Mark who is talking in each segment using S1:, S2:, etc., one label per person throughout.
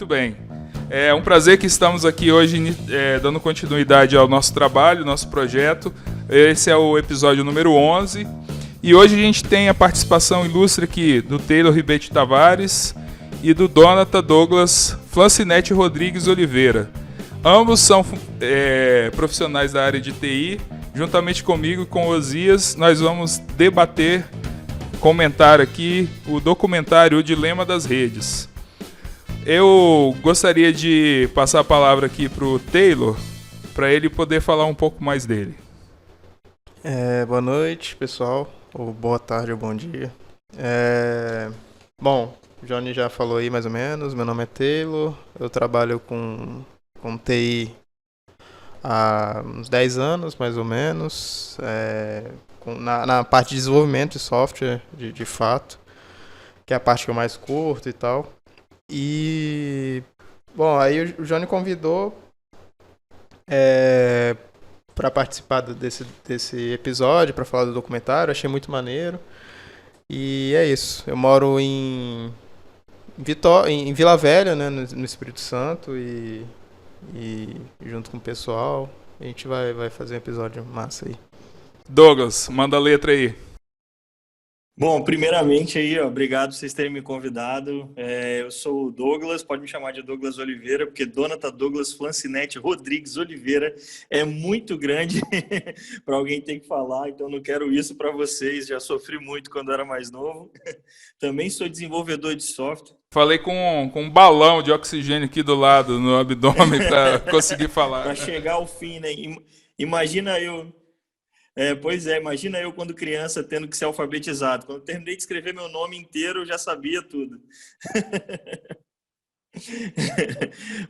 S1: Muito bem. É um prazer que estamos aqui hoje dando continuidade ao nosso trabalho, nosso projeto. Esse é o episódio número 11. E hoje a gente tem a participação ilustre aqui do Taylor Ribetti Tavares e do Donata Douglas Flancinete Rodrigues Oliveira. Ambos são profissionais da área de TI. Juntamente comigo e com o Osias, nós vamos debater, comentar aqui o documentário O Dilema das Redes. Eu gostaria de passar a palavra aqui para o Taylor, para ele poder falar um pouco mais dele.
S2: Boa noite, pessoal, ou boa tarde ou bom dia. Bom, o Johnny já falou aí mais ou menos, meu nome é Taylor, eu trabalho com TI há uns 10 anos, mais ou menos, na parte de desenvolvimento de software, de fato, que é a parte que eu mais curto e tal. E, bom, aí o Johnny convidou para participar desse episódio, para falar do documentário, achei muito maneiro. E é isso, eu moro em Vila Velha, né, no Espírito Santo, e junto com o pessoal, a gente vai fazer um episódio massa aí.
S1: Douglas, manda a letra aí.
S3: Bom, primeiramente aí, obrigado por vocês terem me convidado. Eu sou o Douglas, pode me chamar de Douglas Oliveira, porque Donata Douglas Flancinete Rodrigues Oliveira é muito grande para alguém ter que falar, então não quero isso para vocês, já sofri muito quando era mais novo. Também sou desenvolvedor de software.
S1: Falei com um balão de oxigênio aqui do lado, no abdômen, para conseguir falar.
S3: Para chegar ao fim, né? Imagina eu... imagina eu quando criança tendo que ser alfabetizado. Quando eu terminei de escrever meu nome inteiro, eu já sabia tudo.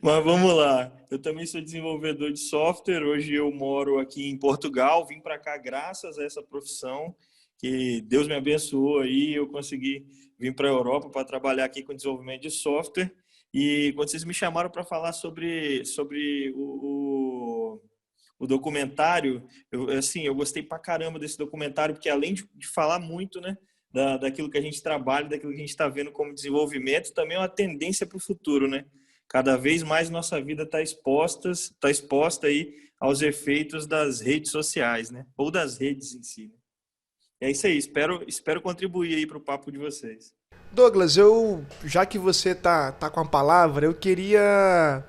S3: Mas vamos lá. Eu também sou desenvolvedor de software. Hoje eu moro aqui em Portugal. Vim para cá graças a essa profissão, que Deus me abençoou aí. Eu consegui vir para a Europa para trabalhar aqui com desenvolvimento de software. E quando vocês me chamaram para falar sobre o documentário, eu gostei pra caramba desse documentário, porque além de falar muito, né, daquilo que a gente trabalha, daquilo que a gente está vendo como desenvolvimento, também é uma tendência para o futuro, né? Cada vez mais nossa vida está exposta aí aos efeitos das redes sociais, né? Ou das redes em si. Né? É isso aí, espero contribuir aí para o papo de vocês.
S4: Douglas, já que você tá com a palavra, eu queria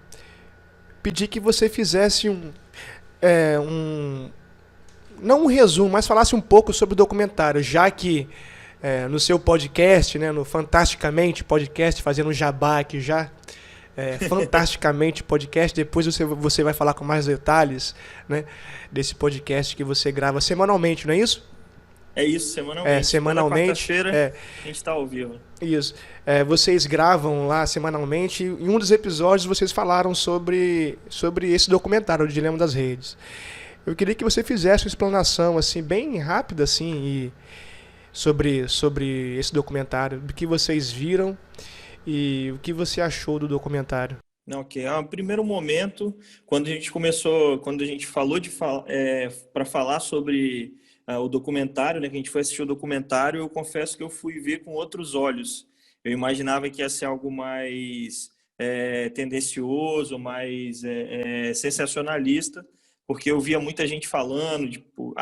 S4: pedir que você fizesse não um resumo, mas falasse um pouco sobre o documentário, já que no seu podcast, né, no Fantasticamente Podcast, fazendo um jabá aqui já, Fantasticamente Podcast, depois você vai falar com mais detalhes, né, desse podcast que você grava semanalmente, não é isso?
S3: É isso, semanalmente.
S4: Semanalmente.
S3: Quarta-feira a gente está ao vivo.
S4: Isso. Vocês gravam lá semanalmente e em um dos episódios vocês falaram sobre esse documentário, O Dilema das Redes. Eu queria que você fizesse uma explanação assim, bem rápida assim, sobre esse documentário, do que vocês viram e o que você achou do documentário.
S3: Ok. Primeiro momento, quando a gente falou para falar sobre o documentário, né, que a gente foi assistir o documentário, eu confesso que eu fui ver com outros olhos. Eu imaginava que ia ser algo mais tendencioso, mais sensacionalista, porque eu via muita gente falando, tipo,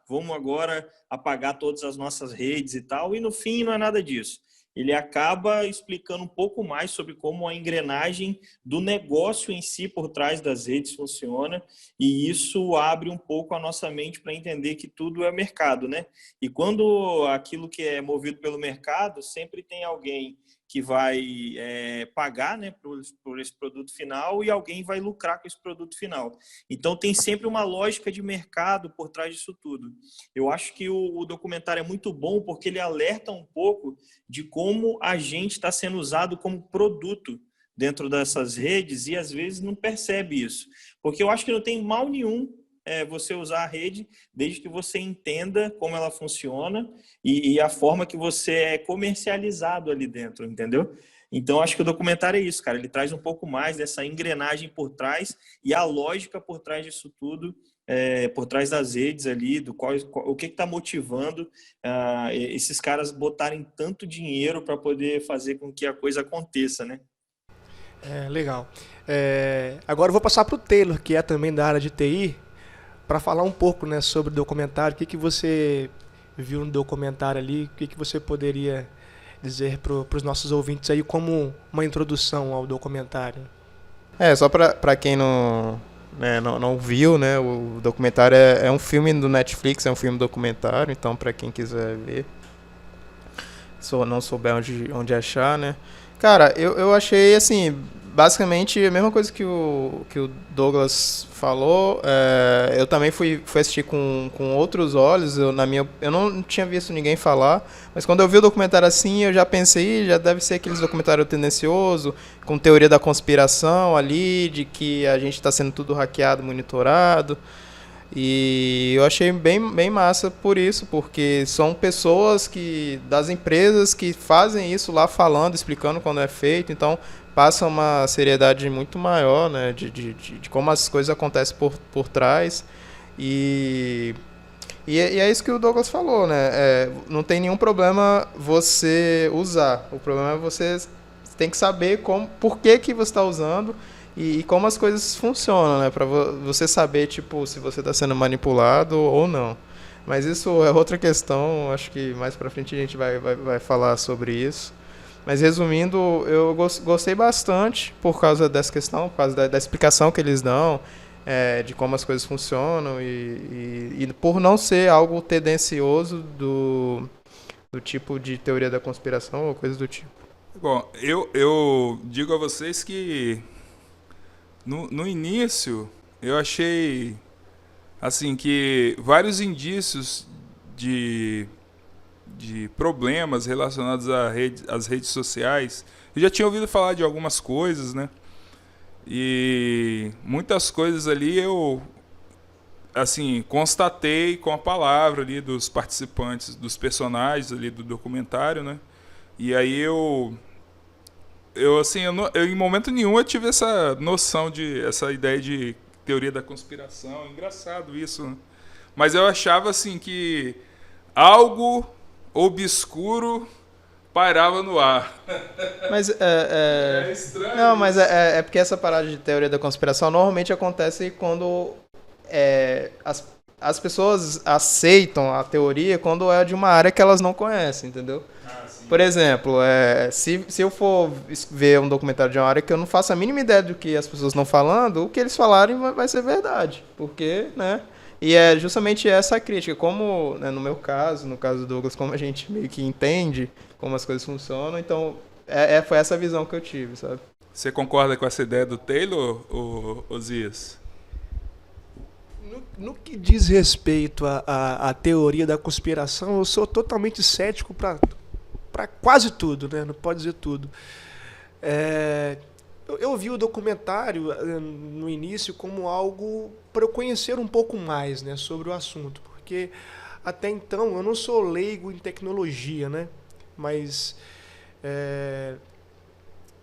S3: vamos agora apagar todas as nossas redes e tal, e no fim não é nada disso. Ele acaba explicando um pouco mais sobre como a engrenagem do negócio em si por trás das redes funciona, e isso abre um pouco a nossa mente para entender que tudo é mercado, né? E quando aquilo que é movido pelo mercado, sempre tem alguém que vai pagar, né, por esse produto final e alguém vai lucrar com esse produto final. Então tem sempre uma lógica de mercado por trás disso tudo. Eu acho que o documentário é muito bom porque ele alerta um pouco de como a gente está sendo usado como produto dentro dessas redes e às vezes não percebe isso. Porque eu acho que não tem mal nenhum você usar a rede desde que você entenda como ela funciona e a forma que você é comercializado ali dentro, entendeu? Então, acho que o documentário é isso, cara. Ele traz um pouco mais dessa engrenagem por trás e a lógica por trás disso tudo, por trás das redes ali, o que está motivando esses caras botarem tanto dinheiro para poder fazer com que a coisa aconteça, né?
S4: Legal. Agora eu vou passar para o Taylor, que é também da área de TI, para falar um pouco, né, sobre o documentário. O que você viu no documentário ali? O que você poderia dizer para os nossos ouvintes aí como uma introdução ao documentário?
S2: Só pra quem não, né, não viu, né, o documentário é um filme do Netflix, é um filme documentário, então pra quem quiser ver, não souber onde achar, né. Cara, eu achei, assim, basicamente a mesma coisa que o Douglas falou. Eu também fui assistir com outros olhos. Eu não tinha visto ninguém falar, mas quando eu vi o documentário assim, eu já pensei, já deve ser aqueles documentário tendencioso, com teoria da conspiração ali, de que a gente está sendo tudo hackeado, monitorado. E eu achei bem massa por isso, porque são pessoas das empresas que fazem isso lá falando, explicando quando é feito, então passa uma seriedade muito maior, né, de como as coisas acontecem por trás. E é isso que o Douglas falou, né? Não tem nenhum problema você usar, o problema é você tem que saber por que você está usando. E como as coisas funcionam, né? Pra você saber, tipo, se você está sendo manipulado ou não. Mas isso é outra questão, acho que mais pra frente a gente vai falar sobre isso. Mas resumindo, eu gostei bastante por causa dessa questão, por causa da explicação que eles dão, de como as coisas funcionam e por não ser algo tendencioso do tipo de teoria da conspiração ou coisa do tipo.
S1: Bom, eu digo a vocês que no início eu achei assim que vários indícios de problemas relacionados às redes sociais. Eu já tinha ouvido falar de algumas coisas, né? E muitas coisas ali eu assim constatei com a palavra ali dos participantes, dos personagens ali do documentário, né? E aí eu em momento nenhum eu tive essa noção essa ideia de teoria da conspiração. Engraçado isso, né? Mas eu achava assim que algo obscuro pairava no ar.
S2: Mas
S1: É estranho.
S2: não, mas é porque essa parada de teoria da conspiração normalmente acontece quando as pessoas aceitam a teoria quando é de uma área que elas não conhecem, entendeu? Por exemplo, se eu for ver um documentário de uma área que eu não faço a mínima ideia do que as pessoas estão falando, o que eles falarem vai ser verdade. Porque, né? E é justamente essa a crítica. Como, né, no meu caso, no caso do Douglas, como a gente meio que entende como as coisas funcionam, então foi essa visão que eu tive, sabe?
S1: Você concorda com essa ideia do Taylor, Osias?
S4: No que diz respeito à teoria da conspiração, eu sou totalmente cético para quase tudo, né? Não pode dizer tudo. Eu vi o documentário no início como algo para eu conhecer um pouco mais, né, sobre o assunto, porque até então eu não sou leigo em tecnologia, né? Mas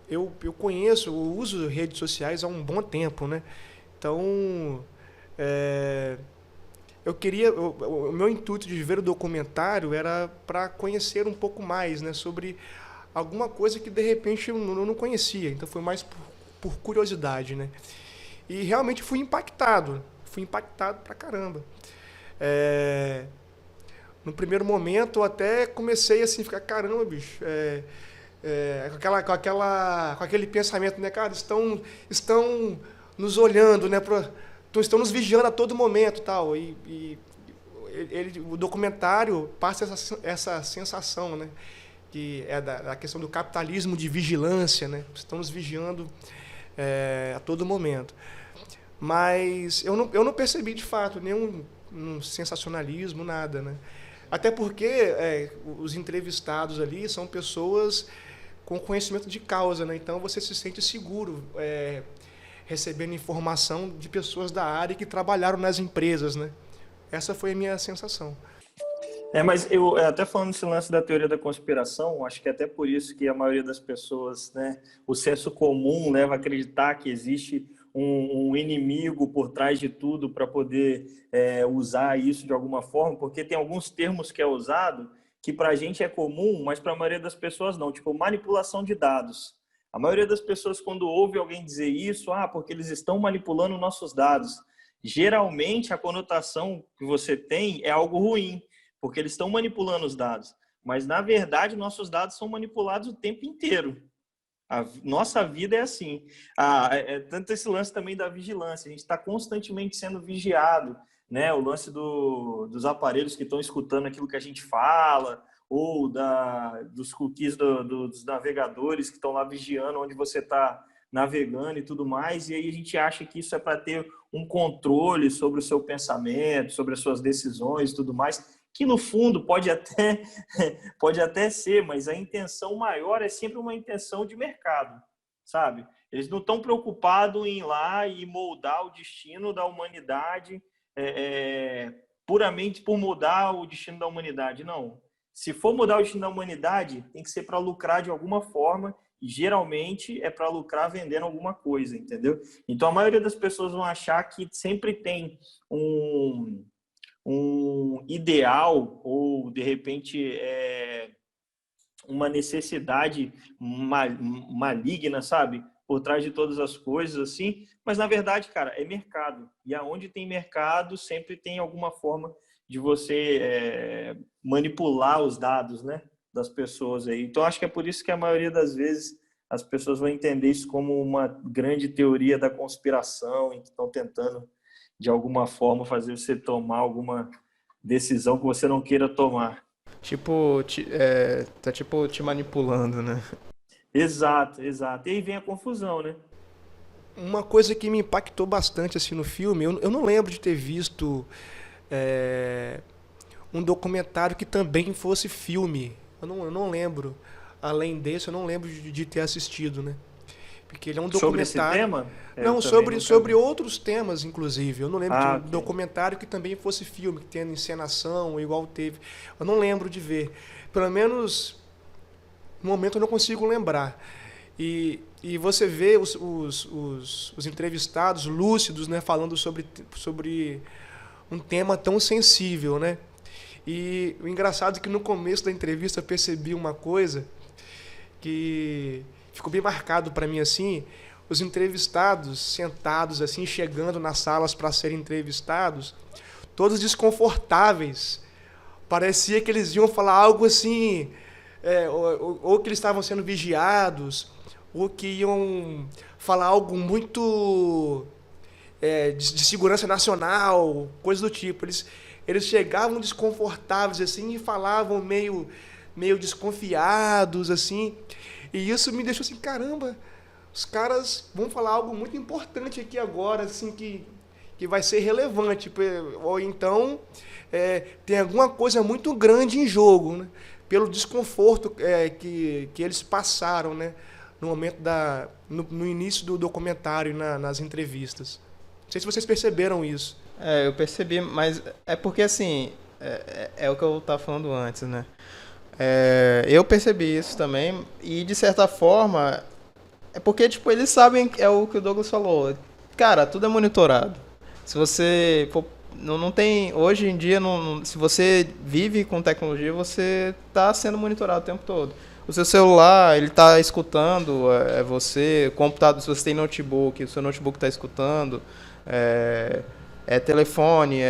S4: eu conheço, eu uso redes sociais há um bom tempo, né? Então o meu intuito de ver o documentário era para conhecer um pouco mais, né, sobre alguma coisa que de repente eu não conhecia. Então foi mais por curiosidade, né? E realmente fui impactado pra caramba. No primeiro momento eu até comecei assim, ficar, caramba, bicho, com aquele pensamento, né, cara, estão nos olhando, né, estão nos vigiando a todo momento, tal. O documentário passa essa sensação, né, que é da questão do capitalismo de vigilância, né? Estão nos vigiando a todo momento. Mas eu não percebi de fato nenhum sensacionalismo, nada, né? Até porque os entrevistados ali são pessoas com conhecimento de causa, né? Então você se sente seguro recebendo informação de pessoas da área que trabalharam nas empresas, né? Essa foi a minha sensação.
S3: Mas eu até falando desse lance da teoria da conspiração, acho que é até por isso que a maioria das pessoas, né, o senso comum leva a acreditar que existe um inimigo por trás de tudo para poder usar isso de alguma forma, porque tem alguns termos que é usado que para a gente é comum, mas para a maioria das pessoas não, tipo manipulação de dados. A maioria das pessoas, quando ouve alguém dizer isso, porque eles estão manipulando nossos dados, geralmente a conotação que você tem é algo ruim, porque eles estão manipulando os dados. Mas, na verdade, nossos dados são manipulados o tempo inteiro. A nossa vida é assim. Tanto esse lance também da vigilância. A gente está constantemente sendo vigiado, né? O lance dos aparelhos que estão escutando aquilo que a gente fala, ou dos cookies dos navegadores que estão lá vigiando onde você está navegando e tudo mais. E aí a gente acha que isso é para ter um controle sobre o seu pensamento, sobre as suas decisões e tudo mais, que no fundo pode até ser, mas a intenção maior é sempre uma intenção de mercado, sabe? Eles não estão preocupados em ir lá e moldar o destino da humanidade puramente por mudar o destino da humanidade, não. Se for mudar o destino da humanidade, tem que ser para lucrar de alguma forma, e geralmente é para lucrar vendendo alguma coisa, entendeu? Então a maioria das pessoas vão achar que sempre tem um ideal ou, de repente, uma necessidade maligna, sabe? Por trás de todas as coisas, assim. Mas, na verdade, cara, é mercado. E aonde tem mercado, sempre tem alguma forma de você manipular os dados, né, das pessoas aí. Então, acho que é por isso que a maioria das vezes as pessoas vão entender isso como uma grande teoria da conspiração e que estão tentando de alguma forma fazer você tomar alguma decisão que você não queira tomar.
S2: Tá te manipulando, né?
S3: Exato. E aí vem a confusão, né?
S4: Uma coisa que me impactou bastante assim no filme, eu não lembro de ter visto um documentário que também fosse filme. Eu não lembro. Além desse, eu não lembro de ter assistido, né? Porque ele é um documentário... Sobre esse tema? Não, sobre outros temas, inclusive. Eu não lembro de um documentário que também fosse filme, que tenha encenação, igual teve. Eu não lembro de ver. Pelo menos, no momento, eu não consigo lembrar. E você vê os entrevistados lúcidos, né, falando sobre um tema tão sensível, né? E o engraçado é que no começo da entrevista eu percebi uma coisa que ficou bem marcado para mim, assim, os entrevistados sentados assim, chegando nas salas para serem entrevistados, todos desconfortáveis. Parecia que eles iam falar algo assim, ou que eles estavam sendo vigiados, ou que iam falar algo muito de segurança nacional, coisa do tipo. Eles chegavam desconfortáveis assim e falavam meio desconfiados assim. E isso me deixou assim, caramba, os caras vão falar algo muito importante aqui agora, assim, que vai ser relevante. Ou então tem alguma coisa muito grande em jogo, né? Pelo desconforto que eles passaram, né? No momento no início do documentário, nas entrevistas. Não sei se vocês perceberam isso.
S2: Eu percebi, mas é porque assim, é o que eu estava falando antes, né? Eu percebi isso também, e de certa forma, é porque tipo, eles sabem, é o que o Douglas falou, cara, tudo é monitorado. Se você não tem, hoje em dia, se você vive com tecnologia, você está sendo monitorado o tempo todo. O seu celular, ele está escutando você, o computador, se você tem notebook, o seu notebook está escutando, telefone,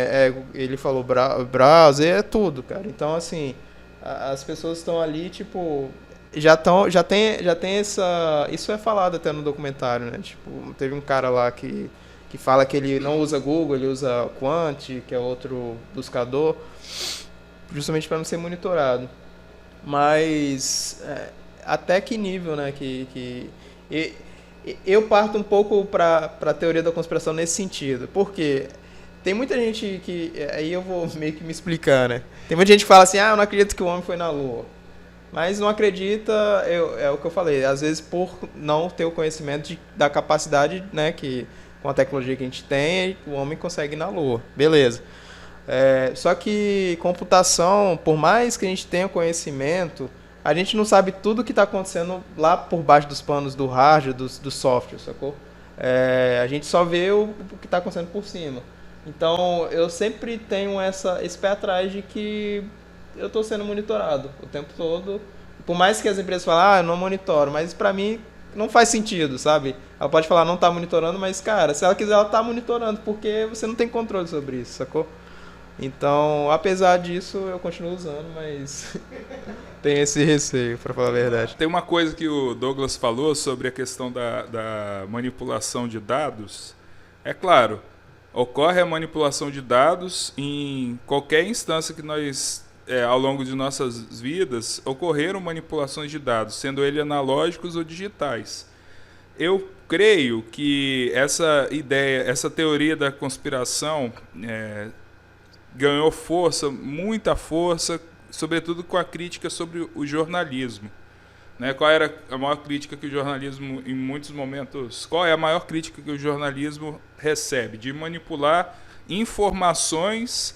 S2: ele falou browser, é tudo, cara. Então, assim, as pessoas estão ali, tipo, já tem essa... Isso é falado até no documentário, né? Tipo, teve um cara lá que fala que ele não usa Google, ele usa Quant, que é outro buscador, justamente para não ser monitorado. Mas até que nível, né? Eu parto um pouco para a teoria da conspiração nesse sentido, porque tem muita gente que... Aí eu vou meio que me explicar, né? Tem muita gente que fala assim, eu não acredito que o homem foi na Lua. Mas não acredita, é o que eu falei, às vezes por não ter o conhecimento da capacidade, né, que com a tecnologia que a gente tem, o homem consegue ir na Lua. Beleza. Só que computação, por mais que a gente tenha conhecimento, a gente não sabe tudo o que está acontecendo lá por baixo dos panos do hardware, do software, sacou? A gente só vê o que está acontecendo por cima. Então, eu sempre tenho esse pé atrás de que eu estou sendo monitorado o tempo todo. Por mais que as empresas falem, eu não monitoro, mas para mim não faz sentido, sabe? Ela pode falar não tá monitorando, mas, cara, se ela quiser, ela tá monitorando, porque você não tem controle sobre isso, sacou? Então, apesar disso, eu continuo usando, mas tenho esse receio, pra falar a verdade.
S1: Tem uma coisa que o Douglas falou sobre a questão da manipulação de dados. É claro, ocorre a manipulação de dados em qualquer instância que nós, ao longo de nossas vidas, ocorreram manipulações de dados, sendo eles analógicos ou digitais. Eu creio que essa ideia, essa teoria da conspiração ganhou força, muita força, sobretudo com a crítica sobre o jornalismo. Né? Qual era a maior crítica que o jornalismo, em muitos momentos, qual é a maior crítica que o jornalismo recebe? De manipular informações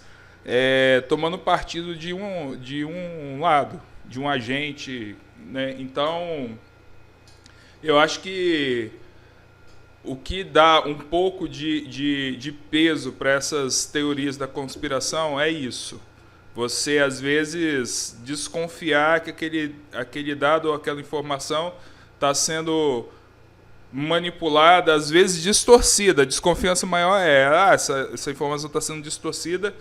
S1: tomando partido de um lado, de um agente. Né? Então, eu acho que o que dá um pouco de peso para essas teorias da conspiração é isso. Você, às vezes, desconfiar que aquele dado ou aquela informação está sendo manipulada, às vezes distorcida. A desconfiança maior essa informação está sendo distorcida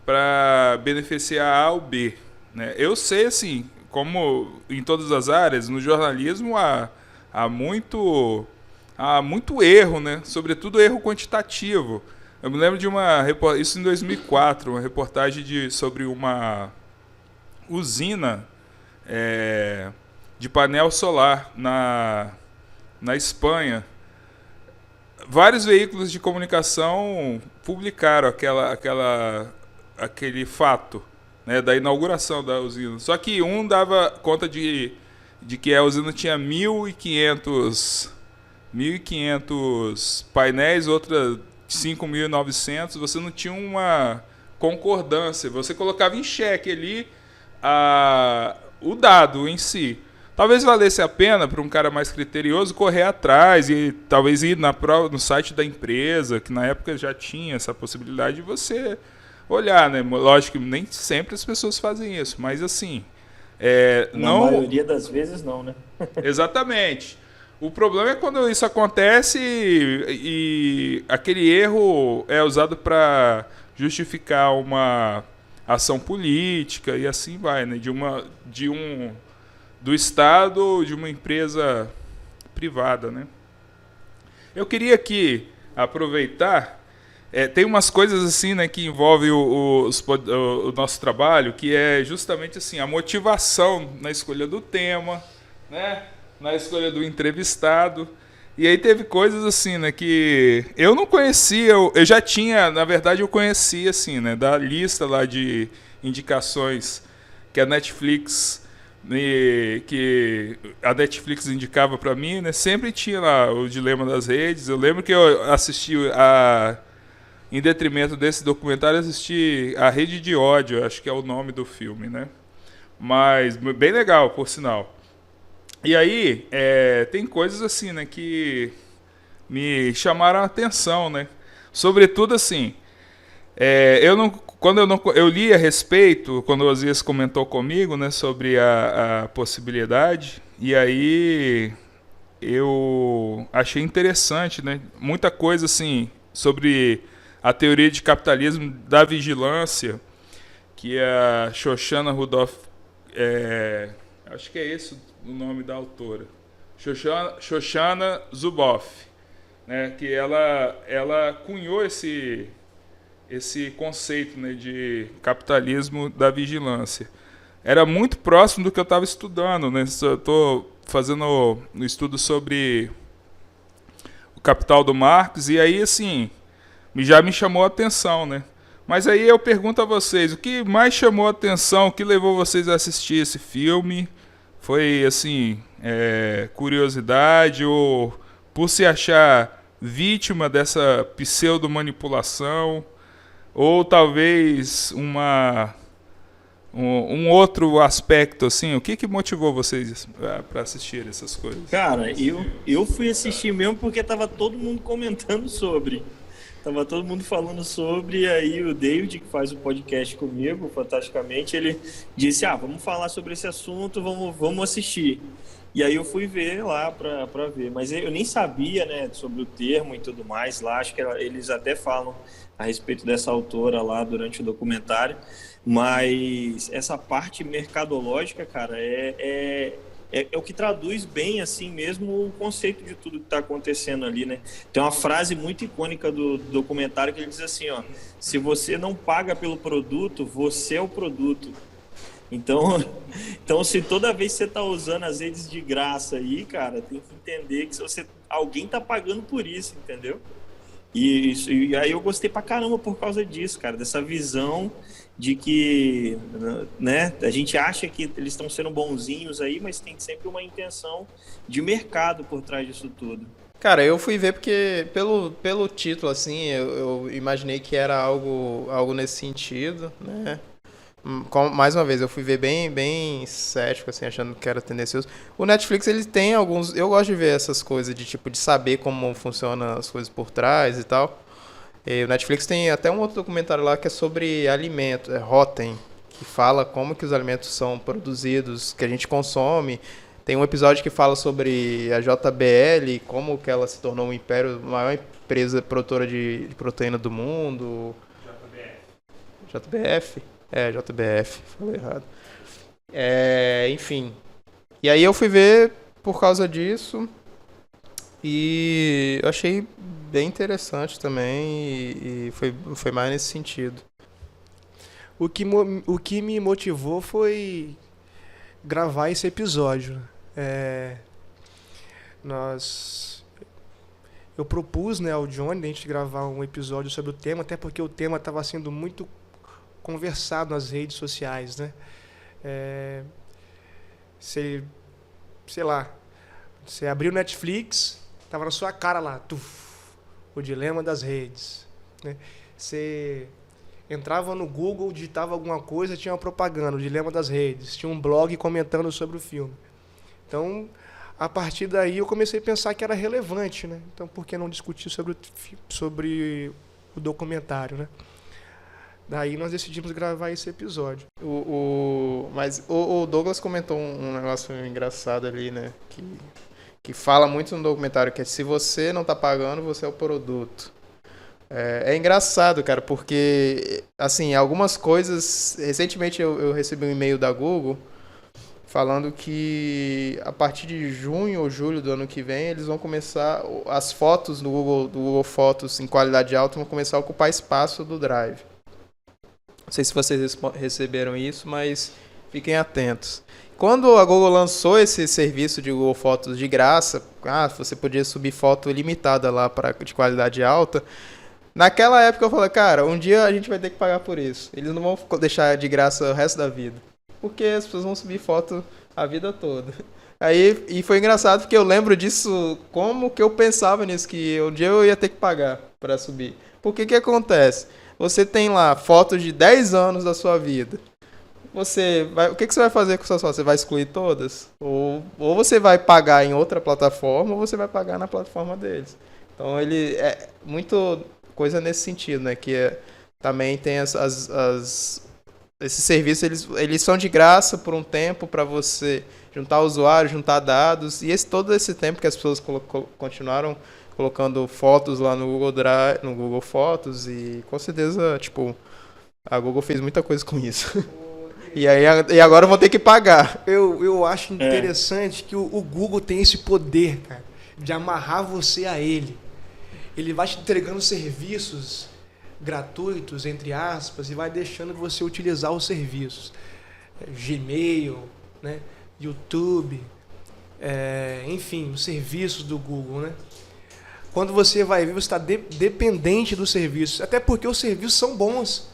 S1: para beneficiar A ou B. Né? Eu sei, assim, como em todas as áreas, no jornalismo há muito erro, né? Sobretudo erro quantitativo. Eu me lembro de isso em 2004, uma reportagem sobre uma usina de painel solar na Espanha. Vários veículos de comunicação publicaram aquele fato, né, da inauguração da usina. Só que um dava conta de que a usina tinha 1.500 painéis, outra 5.900, você não tinha uma concordância, você colocava em xeque ali o dado em si. Talvez valesse a pena para um cara mais criterioso correr atrás e talvez ir no site da empresa, que na época já tinha essa possibilidade de você olhar, né? Lógico que nem sempre as pessoas fazem isso, mas assim...
S3: Na maioria das vezes não, né?
S1: Exatamente. O problema é quando isso acontece e aquele erro é usado para justificar uma ação política e assim vai, né? Do Estado ou de uma empresa privada, né? Eu queria aqui aproveitar, tem umas coisas assim, né, que envolvem o nosso trabalho, que é justamente assim, a motivação na escolha do tema, né? Na escolha do entrevistado. E aí teve coisas assim, né, que eu não conhecia, eu já tinha, na verdade eu conhecia assim, né, da lista lá de indicações que a Netflix indicava para mim, né, sempre tinha lá o Dilema das Redes. Eu lembro que eu assisti em detrimento desse documentário, assisti A Rede de Ódio, acho que é o nome do filme, né? Mas bem legal, por sinal. E aí, tem coisas assim, né, que me chamaram a atenção, né? Sobretudo assim, eu li a respeito, quando o Osias comentou comigo, né, sobre a possibilidade, e aí eu achei interessante, né? Muita coisa assim sobre a teoria de capitalismo da vigilância, que a Shoshana Rudolph, acho que é esse o nome da autora, Shoshana Zuboff, né, que ela cunhou esse conceito, né, de capitalismo da vigilância. Era muito próximo do que eu estava estudando, né? Estou fazendo um estudo sobre o Capital do Marx, e aí assim já me chamou a atenção, né? Mas aí eu pergunto a vocês, o que mais chamou a atenção, o que levou vocês a assistir esse filme? Foi, assim, curiosidade ou por se achar vítima dessa pseudo-manipulação? Ou talvez um outro aspecto, assim? O que motivou vocês para assistir essas coisas?
S3: Cara, eu fui assistir mesmo porque tava todo mundo comentando sobre. Tava todo mundo falando sobre, e aí o David, que faz o podcast comigo, fantasticamente, ele disse, vamos falar sobre esse assunto, vamos assistir. E aí eu fui ver lá pra ver, mas eu nem sabia, né, sobre o termo e tudo mais lá, acho que eles até falam a respeito dessa autora lá durante o documentário, mas essa parte mercadológica, cara, é o que traduz bem, assim mesmo, o conceito de tudo que está acontecendo ali, né? Tem uma frase muito icônica do documentário que ele diz assim, ó, se você não paga pelo produto, você é o produto. Então se toda vez que você está usando as redes de graça aí, cara, tem que entender que alguém está pagando por isso, entendeu? E aí eu gostei pra caramba por causa disso, cara, dessa visão de que, né, a gente acha que eles estão sendo bonzinhos aí, mas tem sempre uma intenção de mercado por trás disso tudo.
S2: Cara, eu fui ver porque pelo título, assim, eu imaginei que era algo nesse sentido, né? Mais uma vez, eu fui ver bem cético, assim, achando que era tendencioso. O Netflix, ele tem alguns... Eu gosto de ver essas coisas, de tipo, de saber como funcionam as coisas por trás e tal. E o Netflix tem até um outro documentário lá que é sobre alimentos, Rotten, que fala como que os alimentos são produzidos, que a gente consome. Tem um episódio que fala sobre a JBL, como que ela se tornou um império, a maior empresa produtora de proteína do mundo. JBF? JBF, falei errado. Enfim. E aí eu fui ver por causa disso e eu achei bem interessante também e foi mais nesse sentido.
S4: O que me motivou foi gravar esse episódio. Eu propus, né, ao Johnny a gente gravar um episódio sobre o tema, até porque o tema estava sendo muito conversado nas redes sociais, né? Sei lá, você abriu o Netflix, tava na sua cara lá, o dilema das redes, né? Você entrava no Google, digitava alguma coisa, tinha uma propaganda, o dilema das redes, tinha um blog comentando sobre o filme. Então, a partir daí eu comecei a pensar que era relevante, né? Então, por que não discutir sobre o documentário, né? Daí nós decidimos gravar esse episódio.
S2: Mas o Douglas comentou um negócio engraçado ali, né? Que fala muito no documentário, que é se você não tá pagando, você é o produto. É engraçado, cara, porque, assim, algumas coisas... Recentemente eu recebi um e-mail da Google falando que a partir de junho ou julho do ano que vem, eles vão começar... As fotos do Google Fotos em qualidade alta vão começar a ocupar espaço do Drive. Não sei se vocês receberam isso, mas fiquem atentos. Quando a Google lançou esse serviço de Google Fotos de graça, você podia subir foto limitada lá de qualidade alta. Naquela época eu falei, cara, um dia a gente vai ter que pagar por isso. Eles não vão deixar de graça o resto da vida. Porque as pessoas vão subir foto a vida toda. E foi engraçado porque eu lembro disso, como que eu pensava nisso, que um dia eu ia ter que pagar para subir. Porque que acontece? Você tem lá fotos de 10 anos da sua vida. O que você vai fazer com suas fotos? Você vai excluir todas? Ou você vai pagar em outra plataforma, ou você vai pagar na plataforma deles. Então, ele é muito coisa nesse sentido, né? Que também tem esses serviços, eles são de graça por um tempo para você juntar usuários, juntar dados. E todo esse tempo que as pessoas continuaram colocando fotos lá no Google Drive, no Google Fotos, e com certeza, tipo, a Google fez muita coisa com isso. E agora vão ter que pagar.
S4: Eu acho interessante que o Google tem esse poder, cara, de amarrar você a ele. Ele vai te entregando serviços gratuitos, entre aspas, e vai deixando você utilizar os serviços. Gmail, né? YouTube, enfim, os serviços do Google, né? Quando você vai ver, você está dependente dos serviços, até porque os serviços são bons.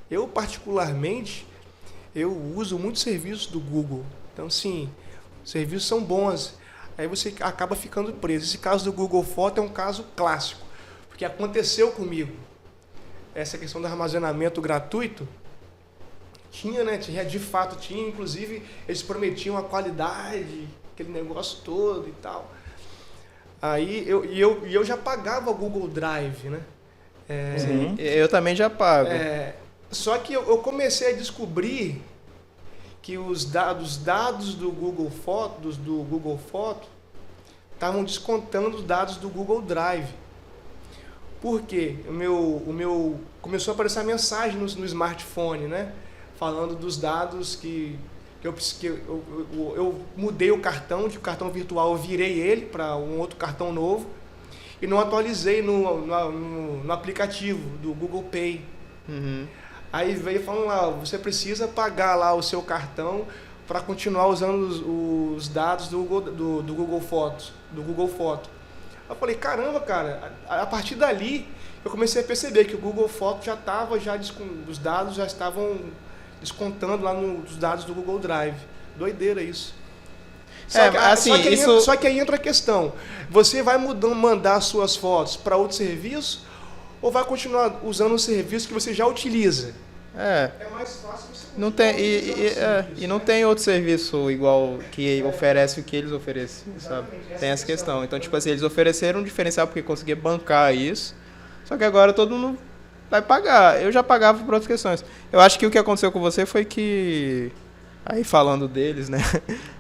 S4: Eu, particularmente, uso muitos serviços do Google. Então, sim, os serviços são bons. Aí você acaba ficando preso. Esse caso do Google Foto é um caso clássico, porque aconteceu comigo. Essa questão do armazenamento gratuito, tinha, né? De fato tinha, inclusive, eles prometiam a qualidade, aquele negócio todo e tal. Aí eu já pagava o Google Drive, né?
S3: Uhum.
S2: Eu também já pago.
S4: Só que eu comecei a descobrir que os dados do Google Foto estavam descontando os dados do Google Drive. Por quê? Começou a aparecer a mensagem no smartphone, né? Falando dos dados que eu mudei o cartão, de cartão virtual eu virei ele para um outro cartão novo e não atualizei no aplicativo do Google Pay.
S2: Uhum.
S4: Aí veio falando lá, você precisa pagar lá o seu cartão para continuar usando os dados do Google Foto. Eu falei, caramba, cara, a partir dali eu comecei a perceber que o Google Foto os dados já estavam descontando lá nos dados do Google Drive. Doideira isso. Só que aí entra a questão, você vai mandar suas fotos para outro serviço ou vai continuar usando o serviço que você já utiliza? É mais fácil você
S2: não tem e não tem outro serviço igual que oferece o que eles oferecem, sabe? Tem essa questão. Então, tipo assim, eles ofereceram um diferencial porque conseguia bancar isso. Só que agora todo mundo vai pagar. Eu já pagava por outras questões. Eu acho que o que aconteceu com você foi que aí falando deles, né?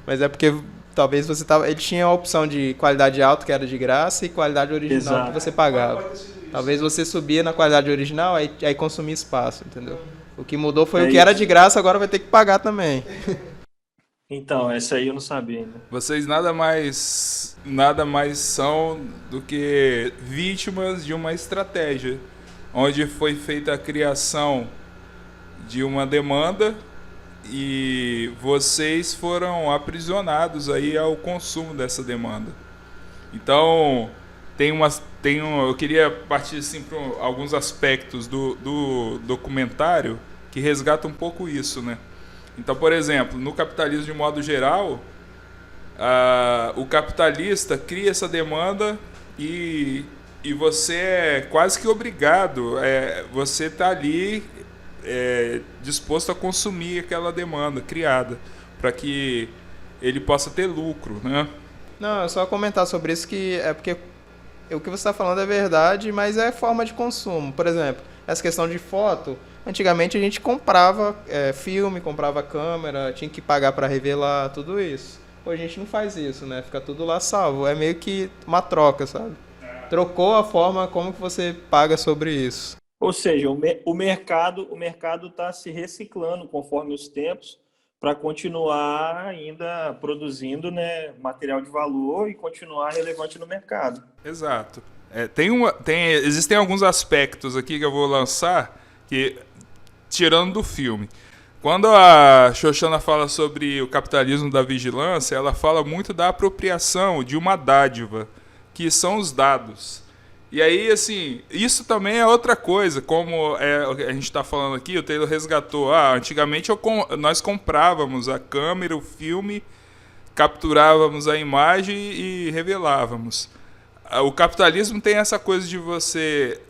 S2: Mas é porque talvez ele tinha a opção de qualidade alta, que era de graça, e qualidade original. Exato. Que você pagava. Talvez você subia na qualidade original, aí consumia espaço, entendeu? O que mudou foi o que era de graça, agora vai ter que pagar também.
S3: Então, essa aí eu não sabia ainda.
S1: Vocês nada mais são do que vítimas de uma estratégia, onde foi feita a criação de uma demanda e vocês foram aprisionados aí ao consumo dessa demanda. Então, eu queria partir assim, para alguns aspectos do documentário que resgatam um pouco isso, né? Então, por exemplo, no capitalismo de modo geral, o capitalista cria essa demanda e você é quase que obrigado, você está ali disposto a consumir aquela demanda criada para que ele possa ter lucro, né?
S2: Não, é só comentar sobre isso, que é porque o que você está falando é verdade, mas é forma de consumo. Por exemplo, essa questão de foto, antigamente a gente comprava filme, comprava câmera, tinha que pagar para revelar, tudo isso. Hoje a gente não faz isso, né? Fica tudo lá salvo. É meio que uma troca, sabe? Trocou a forma como que você paga sobre isso.
S3: Ou seja, o mercado está se reciclando conforme os tempos para continuar ainda produzindo, né, material de valor e continuar relevante no mercado.
S1: Exato. Existem alguns aspectos aqui que eu vou lançar, que, tirando do filme. Quando a Xoxana fala sobre o capitalismo da vigilância, ela fala muito da apropriação de uma dádiva, que são os dados. E aí, assim, isso também é outra coisa, como a gente está falando aqui, o Taylor resgatou. Antigamente nós comprávamos a câmera, o filme, capturávamos a imagem e revelávamos. O capitalismo tem essa coisa de você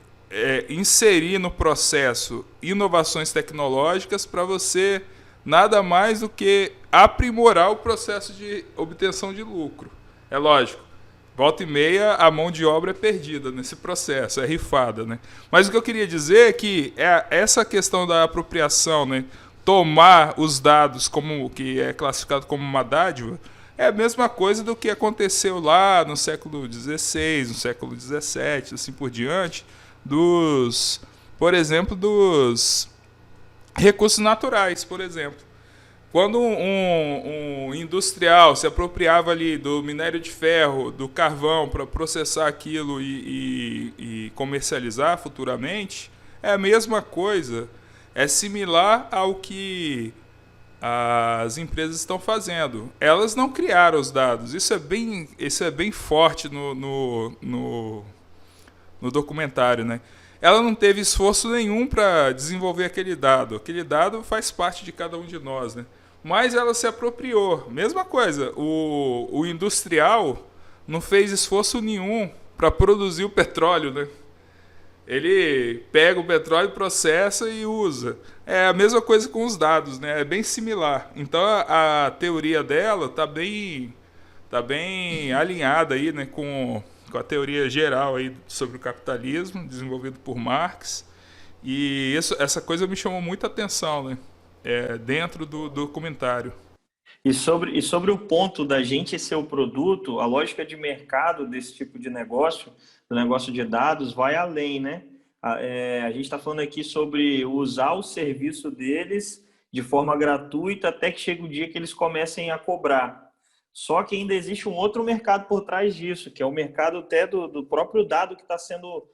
S1: inserir no processo inovações tecnológicas para você nada mais do que aprimorar o processo de obtenção de lucro. É lógico. Volta e meia, a mão de obra é perdida nesse processo, é rifada, né? Mas o que eu queria dizer é que essa questão da apropriação, né? Tomar os dados como que é classificado como uma dádiva, é a mesma coisa do que aconteceu lá no século XVI, no século XVII, assim por diante, por exemplo, dos recursos naturais, por exemplo. Quando um industrial se apropriava ali do minério de ferro, do carvão, para processar aquilo e comercializar futuramente, é a mesma coisa. É similar ao que as empresas estão fazendo. Elas não criaram os dados. Isso é bem forte no documentário, né? Ela não teve esforço nenhum para desenvolver aquele dado. Aquele dado faz parte de cada um de nós, né? Mas ela se apropriou. Mesma coisa, o industrial não fez esforço nenhum para produzir o petróleo, né? Ele pega o petróleo, processa e usa. É a mesma coisa com os dados, né? É bem similar. Então a teoria dela está bem alinhada aí, né, com com a teoria geral aí sobre o capitalismo, desenvolvido por Marx. E essa coisa me chamou muita atenção, né? Dentro do documentário.
S3: E sobre o ponto da gente ser o produto, a lógica de mercado desse tipo de negócio, do negócio de dados, vai além, né? A gente está falando aqui sobre usar o serviço deles de forma gratuita até que chegue o dia que eles comecem a cobrar. Só que ainda existe um outro mercado por trás disso, que é o mercado até do próprio dado que está sendo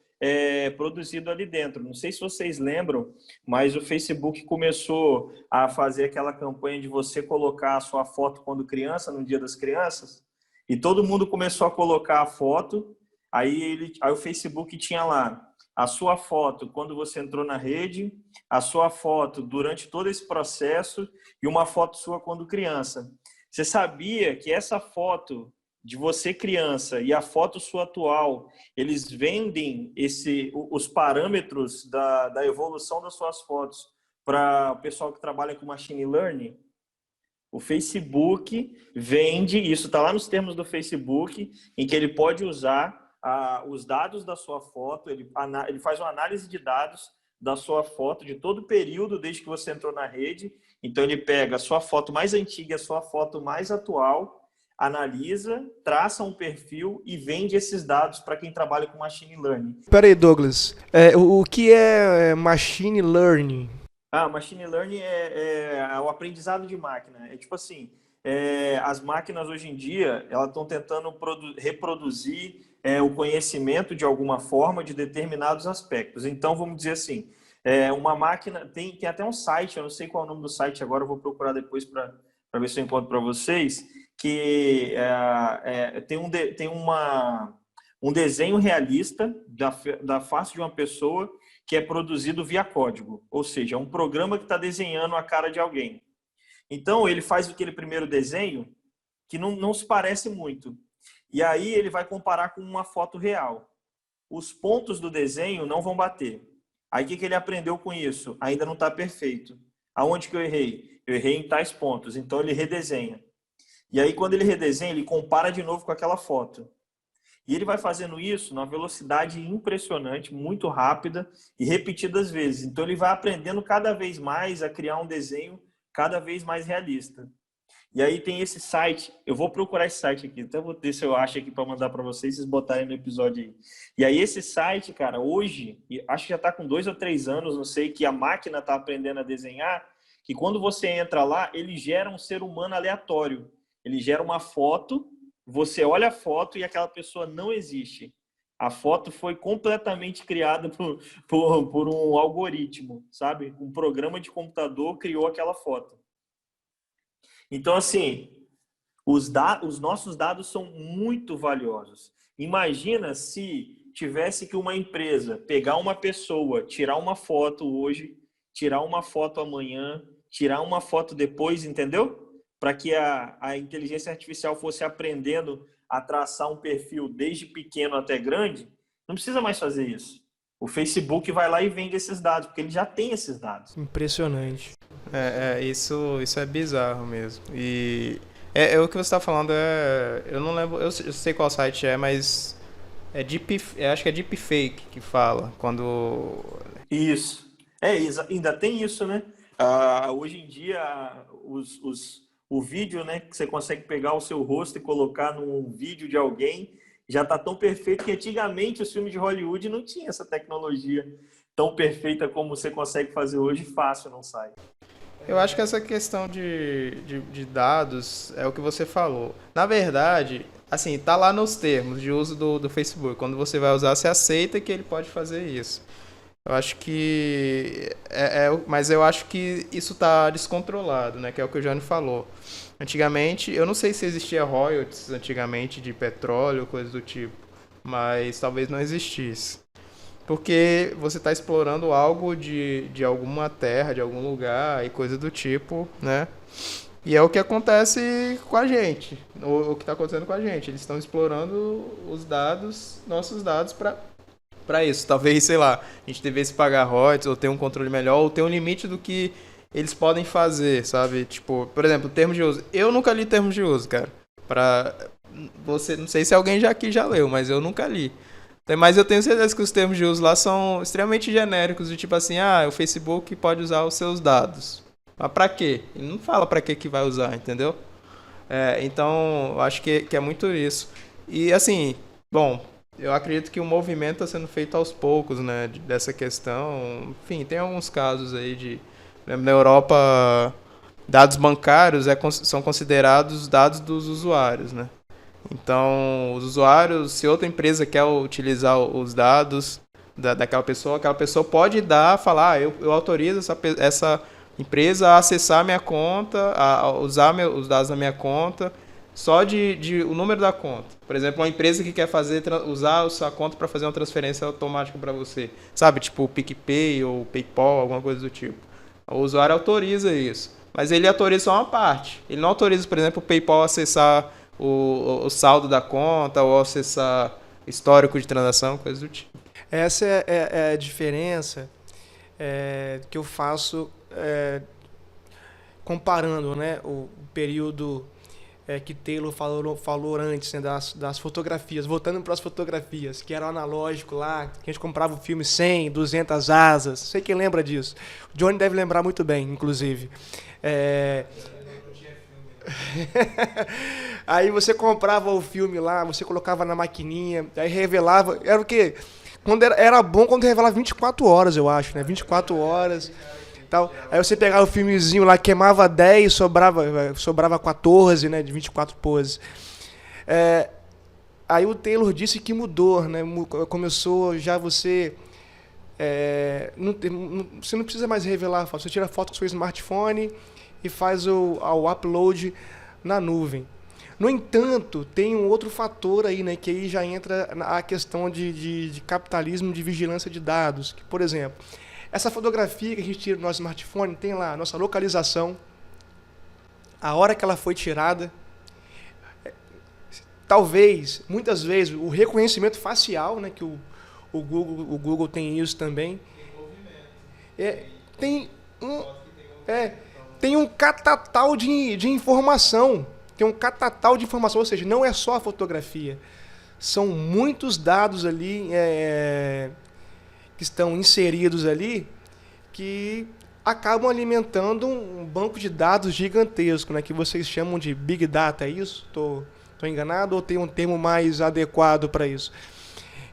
S3: produzido ali dentro. Não sei se vocês lembram, mas o Facebook começou a fazer aquela campanha de você colocar a sua foto quando criança, no Dia das Crianças, e todo mundo começou a colocar a foto, aí o Facebook tinha lá a sua foto quando você entrou na rede, a sua foto durante todo esse processo e uma foto sua quando criança. Você sabia que essa foto de você criança e a foto sua atual, eles vendem os parâmetros da evolução das suas fotos para o pessoal que trabalha com machine learning? O Facebook vende, isso está lá nos termos do Facebook, em que ele pode usar os dados da sua foto, ele faz uma análise de dados da sua foto de todo o período desde que você entrou na rede. Então ele pega a sua foto mais antiga e a sua foto mais atual, analisa, traça um perfil e vende esses dados para quem trabalha com machine learning.
S4: Peraí, Douglas, o que é machine learning?
S3: Machine learning é o aprendizado de máquina. É tipo assim, as máquinas hoje em dia elas estão tentando reproduzir o conhecimento de alguma forma de determinados aspectos. Então, vamos dizer assim, uma máquina... Tem até um site, eu não sei qual é o nome do site agora, eu vou procurar depois para ver se eu encontro para vocês, que tem um desenho realista da face de uma pessoa que é produzido via código. Ou seja, é um programa que está desenhando a cara de alguém. Então, ele faz aquele primeiro desenho que não se parece muito. E aí ele vai comparar com uma foto real. Os pontos do desenho não vão bater. Aí o que ele aprendeu com isso? Ainda não está perfeito. Aonde que eu errei? Eu errei em tais pontos. Então ele redesenha. E aí quando ele redesenha, ele compara de novo com aquela foto. E ele vai fazendo isso numa velocidade impressionante, muito rápida e repetidas vezes. Então ele vai aprendendo cada vez mais a criar um desenho cada vez mais realista. E aí tem esse site, eu vou procurar esse site aqui, até vou ver se eu acho aqui para mandar para vocês botarem no episódio aí. E aí esse site, cara, hoje, acho que já está com 2 ou 3 anos, não sei, que a máquina está aprendendo a desenhar, que quando você entra lá, ele gera um ser humano aleatório. Ele gera uma foto, você olha a foto e aquela pessoa não existe. A foto foi completamente criada por um algoritmo, sabe? Um programa de computador criou aquela foto. Então, assim, os nossos dados são muito valiosos. Imagina se tivesse que uma empresa pegar uma pessoa, tirar uma foto hoje, tirar uma foto amanhã, tirar uma foto depois, entendeu? Para que a inteligência artificial fosse aprendendo a traçar um perfil desde pequeno até grande, não precisa mais fazer isso. O Facebook vai lá e vende esses dados, porque ele já tem esses dados.
S4: Impressionante.
S2: Isso é bizarro mesmo. E o que você está falando eu não lembro, eu sei qual site mas acho que é Deepfake que fala quando...
S3: Isso. Ainda tem isso, né? Hoje em dia o vídeo, né, que você consegue pegar o seu rosto e colocar num vídeo de alguém, já está tão perfeito que antigamente os filmes de Hollywood não tinham essa tecnologia tão perfeita como você consegue fazer hoje, fácil, não sai.
S2: Eu acho que essa questão de dados é o que você falou. Na verdade, assim, tá lá nos termos de uso do Facebook. Quando você vai usar, você aceita que ele pode fazer isso. Eu acho que... mas eu acho que isso tá descontrolado, né? Que é o que o Jânio falou. Antigamente, eu não sei se existia royalties antigamente de petróleo, coisa do tipo. Mas talvez não existisse. Porque você está explorando algo de alguma terra, de algum lugar e coisa do tipo, né? E é o que acontece com a gente, o que está acontecendo com a gente. Eles estão explorando os dados, nossos dados para isso. Talvez, sei lá, a gente devesse pagar royalties ou ter um controle melhor ou ter um limite do que eles podem fazer, sabe? Tipo, por exemplo, termos de uso. Eu nunca li termos de uso, cara. você, não sei se alguém já aqui já leu, mas eu nunca li. Mas eu tenho certeza que os termos de uso lá são extremamente genéricos, do tipo assim, o Facebook pode usar os seus dados. Mas pra quê? Ele não fala pra que vai usar, entendeu? Então, eu acho que é muito isso. E assim, bom, eu acredito que o movimento está sendo feito aos poucos, né, dessa questão. Enfim, tem alguns casos aí na Europa, dados bancários são considerados dados dos usuários, né? Então, os usuários, se outra empresa quer utilizar os dados daquela pessoa, aquela pessoa pode falar, eu autorizo essa empresa a acessar minha conta, a usar os dados da minha conta, só o número da conta. Por exemplo, uma empresa que quer usar a sua conta para fazer uma transferência automática para você. Sabe, tipo o PicPay ou PayPal, alguma coisa do tipo. O usuário autoriza isso. Mas ele autoriza só uma parte. Ele não autoriza, por exemplo, o PayPal acessar o saldo da conta ou acessar histórico de transação, coisas do tipo.
S4: Essa é a diferença que eu faço comparando, né, o período que Taylor falou antes, né, das fotografias, voltando para as fotografias, que era o analógico lá, que a gente comprava o filme 100, 200 asas, sei quem lembra disso. O Johnny deve lembrar muito bem, inclusive. Aí você comprava o filme lá, você colocava na maquininha, aí revelava, era o quê? Era bom quando revelava 24 horas, eu acho, né? 24 horas. Tal. Aí você pegava o filmezinho lá, queimava 10, sobrava 14, né, de 24 poses. Aí o Taylor disse que mudou, né? Começou já você você não precisa mais revelar a foto, você tira a foto com o seu smartphone e faz o upload na nuvem. No entanto, tem um outro fator aí, né, que aí já entra a questão de capitalismo de vigilância de dados, que, por exemplo, essa fotografia que a gente tira do nosso smartphone tem lá a nossa localização, a hora que ela foi tirada, talvez, muitas vezes, o reconhecimento facial, né, que o Google tem isso também. Tem um catatal de informação. Tem um catatal de informação, ou seja, não é só a fotografia. São muitos dados ali que estão inseridos ali que acabam alimentando um banco de dados gigantesco, né, que vocês chamam de Big Data, é isso? Estou enganado ou tem um termo mais adequado para isso?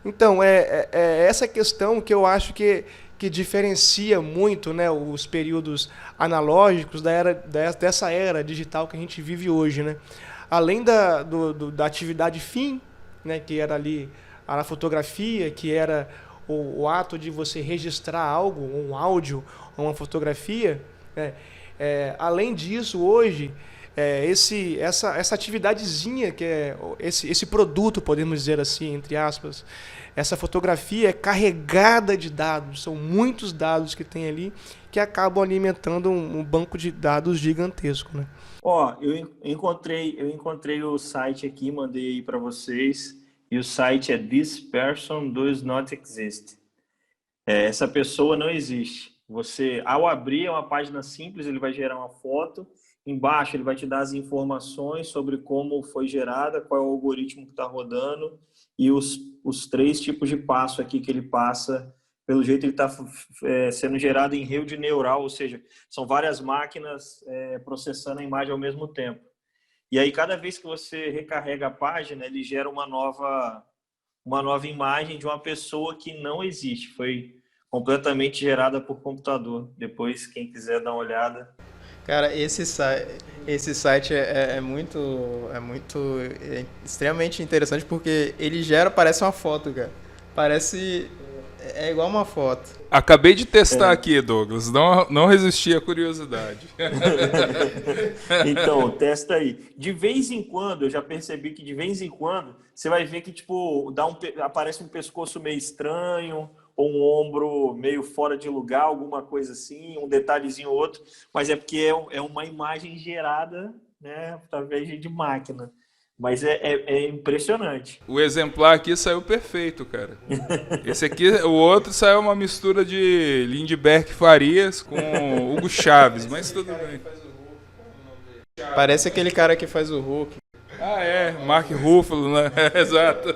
S4: Então, essa questão que eu acho que diferencia muito, né, os períodos analógicos dessa era digital que a gente vive hoje, né? Além da atividade fim, né, que era ali a fotografia, que era o ato de você registrar algo, um áudio, uma fotografia, né? Além disso, hoje, essa atividadezinha que é esse produto, podemos dizer assim, entre aspas, essa fotografia é carregada de dados, são muitos dados que tem ali que acabam alimentando um banco de dados gigantesco, né?
S3: Eu encontrei o site aqui, mandei aí para vocês, e o site é This Person Does Not Exist. Essa pessoa não existe. Você, ao abrir uma página simples, ele vai gerar uma foto. Embaixo ele vai te dar as informações sobre como foi gerada, qual é o algoritmo que está rodando e os 3 tipos de passo aqui que ele passa. Pelo jeito ele está sendo gerado em rede neural, ou seja, são várias máquinas processando a imagem ao mesmo tempo. E aí cada vez que você recarrega a página, ele gera uma nova imagem de uma pessoa que não existe. Foi completamente gerada por computador. Depois, quem quiser dar uma olhada.
S2: Cara, esse site é extremamente interessante porque ele parece uma foto, cara. É igual uma foto.
S1: Acabei de testar aqui, Douglas. Não resisti à curiosidade.
S3: Então, testa aí. De vez em quando, eu já percebi que de vez em quando, você vai ver que tipo aparece um pescoço meio estranho, ou um ombro meio fora de lugar, alguma coisa assim, um detalhezinho ou outro, mas é porque é uma imagem gerada, né, através de máquina. Mas é impressionante.
S1: O exemplar aqui saiu perfeito, cara. Esse aqui, o outro saiu uma mistura de Lindbergh Farias com Hugo Chaves, mas tudo bem.
S2: Parece aquele cara que faz o Hulk.
S1: Ah, é, Mark Ruffalo, né? Exato.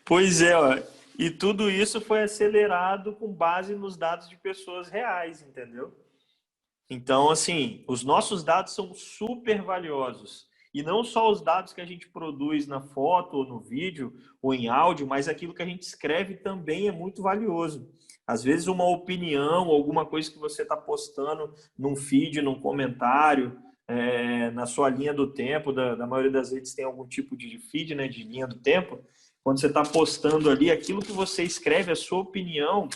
S3: Pois é, ó. E tudo isso foi acelerado com base nos dados de pessoas reais, entendeu? Então, assim, os nossos dados são super valiosos. E não só os dados que a gente produz na foto, ou no vídeo, ou em áudio, mas aquilo que a gente escreve também é muito valioso. Às vezes, uma opinião, alguma coisa que você está postando num feed, num comentário, na sua linha do tempo, da maioria das redes tem algum tipo de feed, né, de linha do tempo. Quando você está postando ali, aquilo que você escreve, a sua opinião,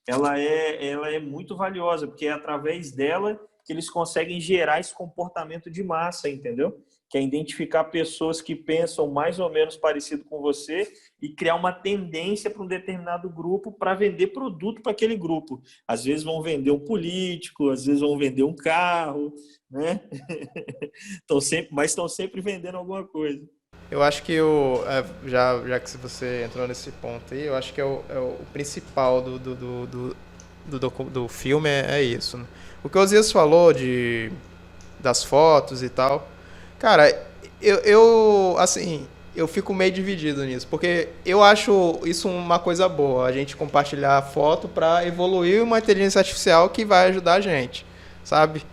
S3: ela é muito valiosa, porque é através dela que eles conseguem gerar esse comportamento de massa, entendeu? Que é identificar pessoas que pensam mais ou menos parecido com você e criar uma tendência para um determinado grupo para vender produto para aquele grupo. Às vezes vão vender um político, às vezes vão vender um carro, né? Mas estão sempre vendendo alguma coisa.
S2: Eu acho que já que você entrou nesse ponto aí, eu acho que o principal do filme é isso, né? O que o Osias falou das fotos e tal, cara, assim, eu fico meio dividido nisso, porque eu acho isso uma coisa boa, a gente compartilhar a foto para evoluir uma inteligência artificial que vai ajudar a gente, sabe?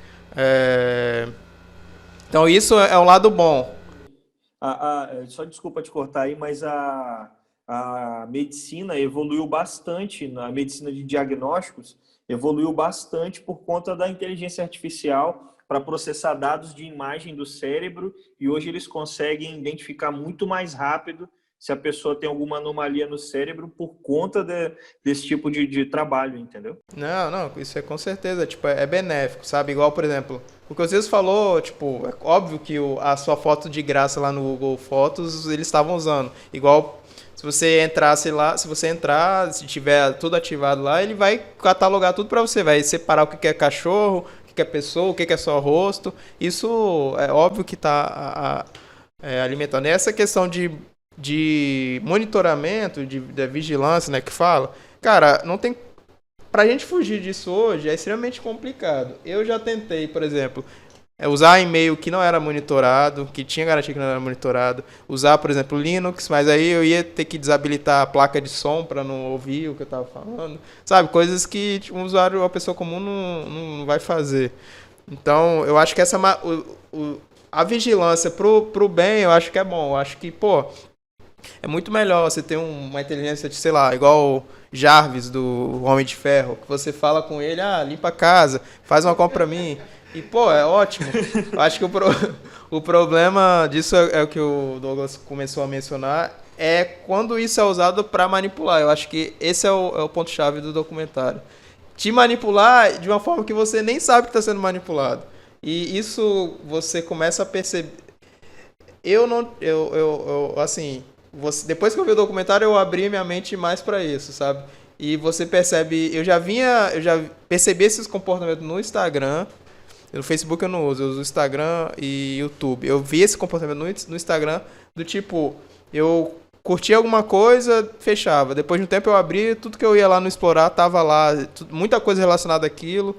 S2: Então isso é um lado bom.
S3: Só desculpa te cortar aí, mas a medicina evoluiu bastante, na medicina de diagnósticos evoluiu bastante por conta da inteligência artificial para processar dados de imagem do cérebro, e hoje eles conseguem identificar muito mais rápido se a pessoa tem alguma anomalia no cérebro por conta desse tipo de trabalho, entendeu?
S2: Não, isso é com certeza, tipo, é benéfico, sabe? Igual, por exemplo, o que vocês falou, tipo, é óbvio que a sua foto de graça lá no Google Fotos, eles estavam usando. Igual, se você entrasse lá, se tiver tudo ativado lá, ele vai catalogar tudo pra você, vai separar o que é cachorro, o que é pessoa, o que é só rosto. Isso é óbvio que tá alimentando. E essa questão de monitoramento, da vigilância, né, que fala, cara, não tem. Pra gente fugir disso hoje é extremamente complicado. Eu já tentei, por exemplo, usar e-mail que não era monitorado, que tinha garantia que não era monitorado, usar, por exemplo, Linux, mas aí eu ia ter que desabilitar a placa de som para não ouvir o que eu estava falando, sabe? Coisas que um usuário, a pessoa comum não vai fazer. Então, eu acho que a vigilância pro bem, eu acho que é bom. Eu acho que, pô, é muito melhor você ter uma inteligência, sei lá, igual o Jarvis do Homem de Ferro, que você fala com ele, limpa a casa, faz uma compra pra mim. E, pô, é ótimo. Eu acho que o problema disso é o que o Douglas começou a mencionar, é quando isso é usado para manipular. Eu acho que esse é o ponto-chave do documentário. Te manipular de uma forma que você nem sabe que está sendo manipulado. E isso você começa a perceber. Assim, depois que eu vi o documentário, eu abri minha mente mais para isso, sabe? E você percebe, eu já percebi esses comportamentos no Instagram. No Facebook eu não uso, eu uso Instagram e YouTube. Eu vi esse comportamento no Instagram do tipo, eu curtia alguma coisa, fechava. Depois de um tempo eu abri, tudo que eu ia lá no explorar tava lá, muita coisa relacionada àquilo.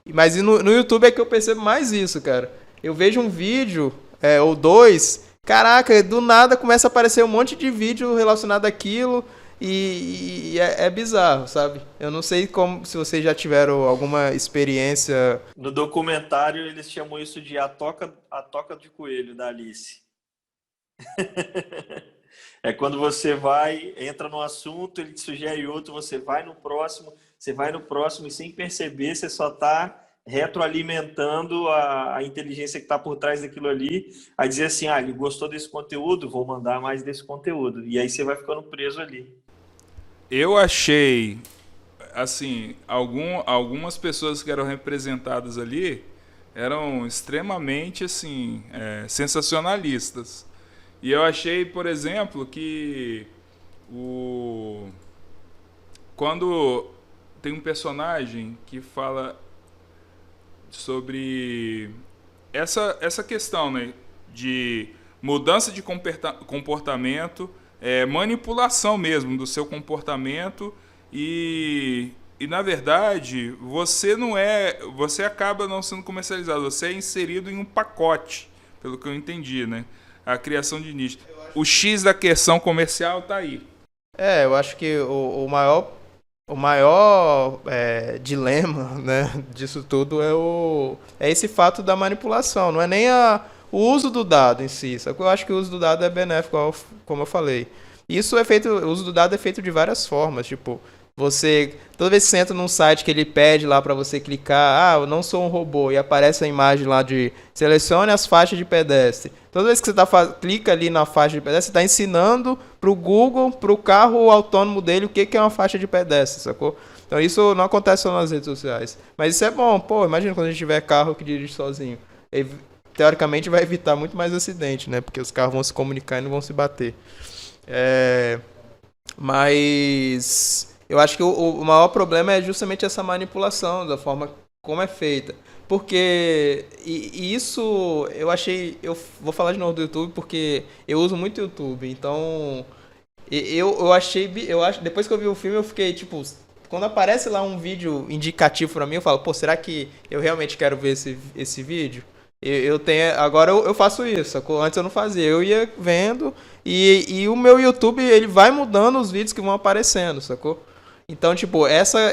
S2: Mas no YouTube é que eu percebo mais isso, cara. Eu vejo um vídeo, ou dois, caraca, do nada começa a aparecer um monte de vídeo relacionado àquilo. E é bizarro, sabe? Eu não sei se vocês já tiveram alguma experiência.
S3: No documentário eles chamam isso de a toca de coelho da Alice. É quando você entra no assunto, ele te sugere outro, você vai no próximo e sem perceber você só está retroalimentando a inteligência que está por trás daquilo ali, a dizer assim, ele gostou desse conteúdo, vou mandar mais desse conteúdo. E aí você vai ficando preso ali.
S1: Eu achei, assim, algumas pessoas que eram representadas ali eram extremamente, assim, sensacionalistas. E eu achei, por exemplo, que quando tem um personagem que fala sobre essa questão, né, de mudança de comportamento, manipulação mesmo do seu comportamento e na verdade você acaba não sendo comercializado, você é inserido em um pacote, pelo que eu entendi, né? a criação de nicho. O X da questão comercial tá aí.
S2: Eu acho que o maior dilema, né, disso tudo é esse fato da manipulação, não é nem o uso do dado em si. Só que eu acho que o uso do dado é benéfico, como eu falei. O uso do dado é feito de várias formas, tipo, toda vez que você entra num site que ele pede lá para você clicar, eu não sou um robô, e aparece a imagem lá de selecione as faixas de pedestre. Toda vez que você clica ali na faixa de pedestre, você está ensinando para o Google, para o carro autônomo dele, o que é uma faixa de pedestre, sacou? Então isso não acontece só nas redes sociais. Mas isso é bom, imagina quando a gente tiver carro que dirige sozinho. Ele, teoricamente vai evitar muito mais acidente, né? Porque os carros vão se comunicar e não vão se bater. Mas eu acho que o maior problema é justamente essa manipulação, da forma como é feita. Porque isso eu vou falar de novo do YouTube porque eu uso muito o YouTube, então depois que eu vi o filme eu fiquei tipo, quando aparece lá um vídeo indicativo pra mim, eu falo, será que eu realmente quero ver esse vídeo? Agora eu faço isso, sacou? Antes eu não fazia, eu ia vendo e o meu YouTube ele vai mudando os vídeos que vão aparecendo, sacou? Então, tipo,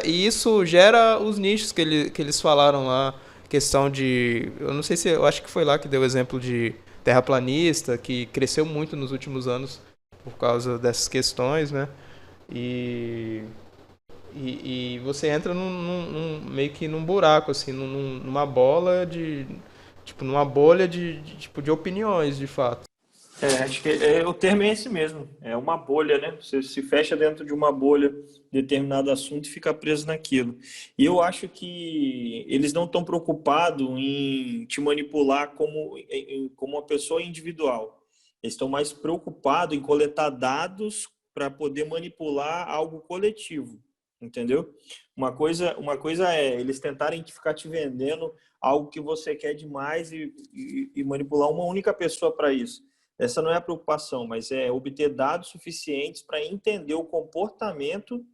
S2: isso gera os nichos que eles falaram lá, questão de, eu não sei se, eu acho que foi lá que deu o exemplo de terraplanista, que cresceu muito nos últimos anos por causa dessas questões, né? E você entra meio que num buraco, assim, numa bola numa bolha de opiniões, de fato.
S3: Acho que o termo é esse mesmo, é uma bolha, né? Você se fecha dentro de uma bolha, determinado assunto, e fica preso naquilo. E eu acho que eles não estão preocupados em te manipular como uma pessoa individual. Eles estão mais preocupados em coletar dados para poder manipular algo coletivo, entendeu? Uma coisa é eles tentarem ficar te vendendo algo que você quer demais e manipular uma única pessoa para isso. Essa não é a preocupação, mas é obter dados suficientes para entender o comportamento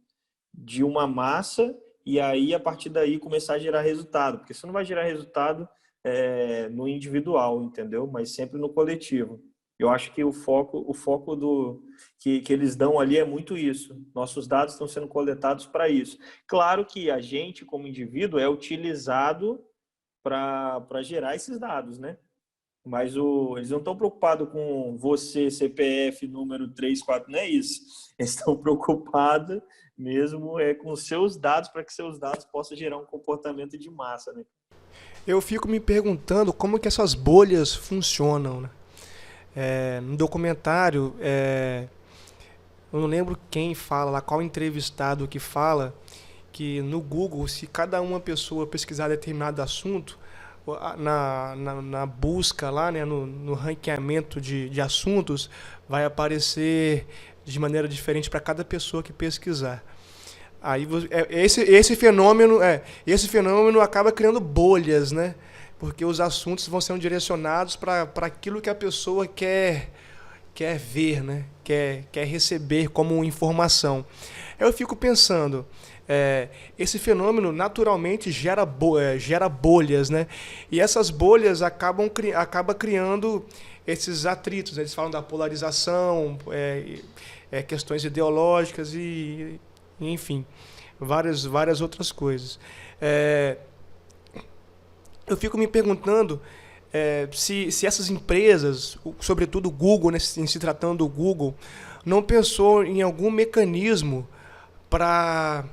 S3: de uma massa e aí, a partir daí, começar a gerar resultado. Porque você não vai gerar resultado no individual, entendeu? Mas sempre no coletivo. Eu acho que o foco que eles dão ali é muito isso. Nossos dados estão sendo coletados para isso. Claro que a gente, como indivíduo, é utilizado para gerar esses dados, né? Mas eles não estão preocupados com você, CPF, número 3, 4, não é isso. Eles estão preocupados mesmo com os seus dados, para que seus dados possam gerar um comportamento de massa, né?
S4: Eu fico me perguntando como que essas bolhas funcionam, né? No documentário, eu não lembro quem fala lá, qual entrevistado que fala que no Google, se cada uma pessoa pesquisar determinado assunto, na busca lá, né, no ranqueamento de assuntos, vai aparecer de maneira diferente para cada pessoa que pesquisar. Aí esse fenômeno acaba criando bolhas, né? Porque os assuntos vão sendo direcionados para aquilo que a pessoa quer ver, né? Quer receber como informação. Eu fico pensando, esse fenômeno naturalmente gera bolhas, né? E essas bolhas acabam criando esses atritos, né? Eles falam da polarização, questões ideológicas e enfim, várias outras coisas. Eu fico me perguntando se essas empresas, sobretudo o Google, né, em se tratando do Google, não pensou em algum mecanismo para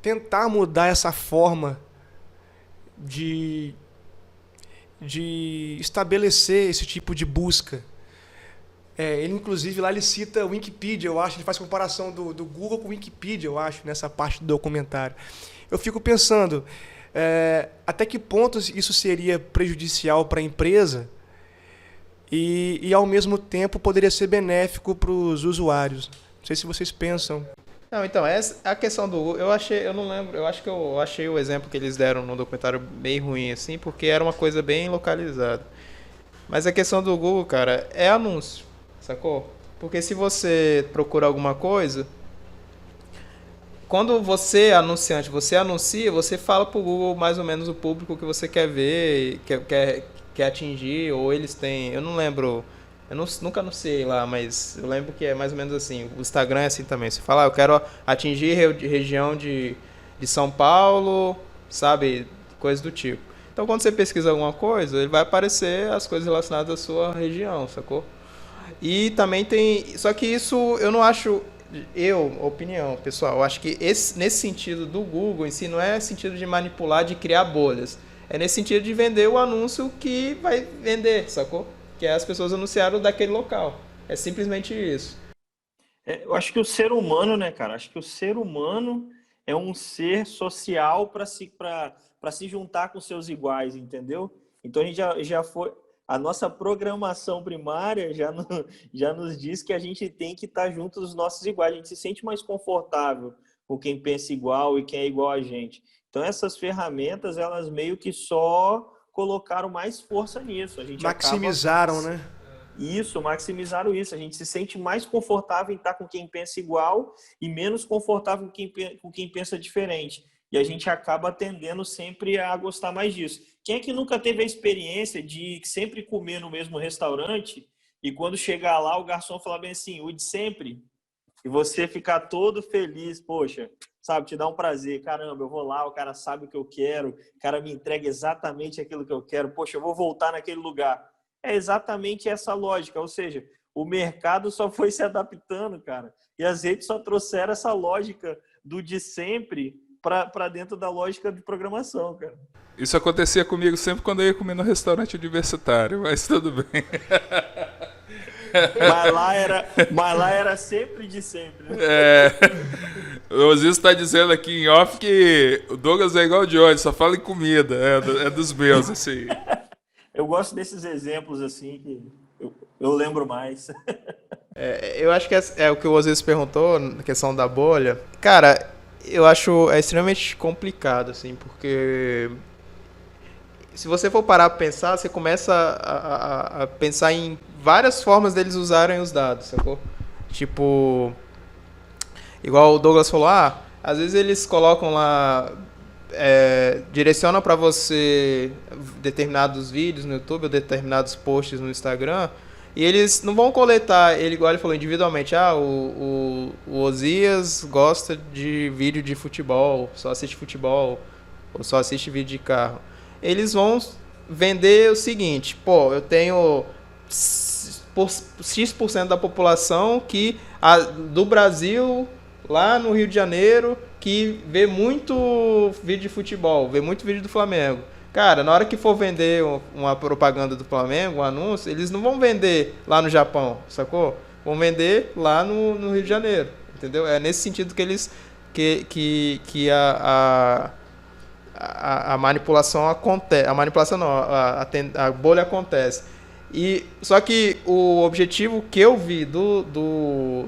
S4: tentar mudar essa forma de estabelecer esse tipo de busca. Ele, inclusive, lá ele cita o Wikipedia, eu acho, ele faz comparação do Google com o Wikipedia, eu acho, nessa parte do documentário. Eu fico pensando, até que ponto isso seria prejudicial para a empresa e, ao mesmo tempo, poderia ser benéfico para os usuários. Não sei se vocês pensam.
S2: Não, então, a questão do Google, eu não lembro, eu acho que eu achei o exemplo que eles deram no documentário bem ruim, assim, porque era uma coisa bem localizada. Mas a questão do Google, cara, é anúncio, sacou? Porque se você procura alguma coisa, quando você, anunciante, você anuncia, você fala pro Google mais ou menos o público que você quer ver, quer quer atingir, ou eles têm, eu não lembro, nunca anunciei lá, mas eu lembro que é mais ou menos assim, o Instagram é assim também, você fala, eu quero atingir região de São Paulo, sabe, coisas do tipo. Então quando você pesquisa alguma coisa, ele vai aparecer as coisas relacionadas à sua região, sacou? E também tem, só que isso eu não acho, opinião pessoal, eu acho que nesse sentido do Google em si, não é sentido de manipular, de criar bolhas. É nesse sentido de vender o anúncio que vai vender, sacou? Que é as pessoas anunciaram daquele local. É simplesmente isso.
S3: Eu acho que o ser humano, né, cara? Acho que o ser humano é um ser social para se juntar com seus iguais, entendeu? Então a gente já foi. A nossa programação primária já nos diz que a gente tem que estar junto dos nossos iguais. A gente se sente mais confortável com quem pensa igual e quem é igual a gente. Então essas ferramentas, elas meio que só colocaram mais força nisso. A gente
S4: maximizaram, né?
S3: Isso, maximizaram isso. A gente se sente mais confortável em estar com quem pensa igual e menos confortável com quem pensa diferente. E a gente acaba tendendo sempre a gostar mais disso. Quem é que nunca teve a experiência de sempre comer no mesmo restaurante e quando chegar lá o garçom falar bem assim, o de sempre, e você ficar todo feliz, poxa, sabe, te dá um prazer, caramba, eu vou lá, o cara sabe o que eu quero, o cara me entrega exatamente aquilo que eu quero, poxa, eu vou voltar naquele lugar. É exatamente essa lógica, ou seja, o mercado só foi se adaptando, cara, e as redes só trouxeram essa lógica do de sempre para dentro da lógica de programação, cara.
S1: Isso acontecia comigo sempre quando eu ia comer no restaurante universitário, mas tudo bem.
S3: Mas lá era sempre de sempre. Né?
S1: O Osiris está dizendo aqui em off que o Douglas é igual o Johnny, só fala em comida, é dos meus, assim.
S3: Eu gosto desses exemplos, assim, que eu lembro mais.
S2: Eu acho que é o que o Osiris perguntou, na questão da bolha. Cara, eu acho extremamente complicado, assim, porque se você for parar para pensar, você começa a pensar em várias formas deles usarem os dados, sacou? Tipo, igual o Douglas falou, às vezes eles colocam lá, direcionam para você determinados vídeos no YouTube ou determinados posts no Instagram, e eles não vão coletar, igual ele falou, individualmente. O Osias gosta de vídeo de futebol, só assiste futebol, ou só assiste vídeo de carro. Eles vão vender o seguinte, pô, eu tenho X% da população do Brasil, lá no Rio de Janeiro, que vê muito vídeo de futebol, vê muito vídeo do Flamengo. Cara, na hora que for vender uma propaganda do Flamengo, um anúncio, eles não vão vender lá no Japão, sacou? Vão vender lá no Rio de Janeiro, entendeu? É nesse sentido que eles que a manipulação acontece. A manipulação não, a bolha acontece. Só que o objetivo que eu vi do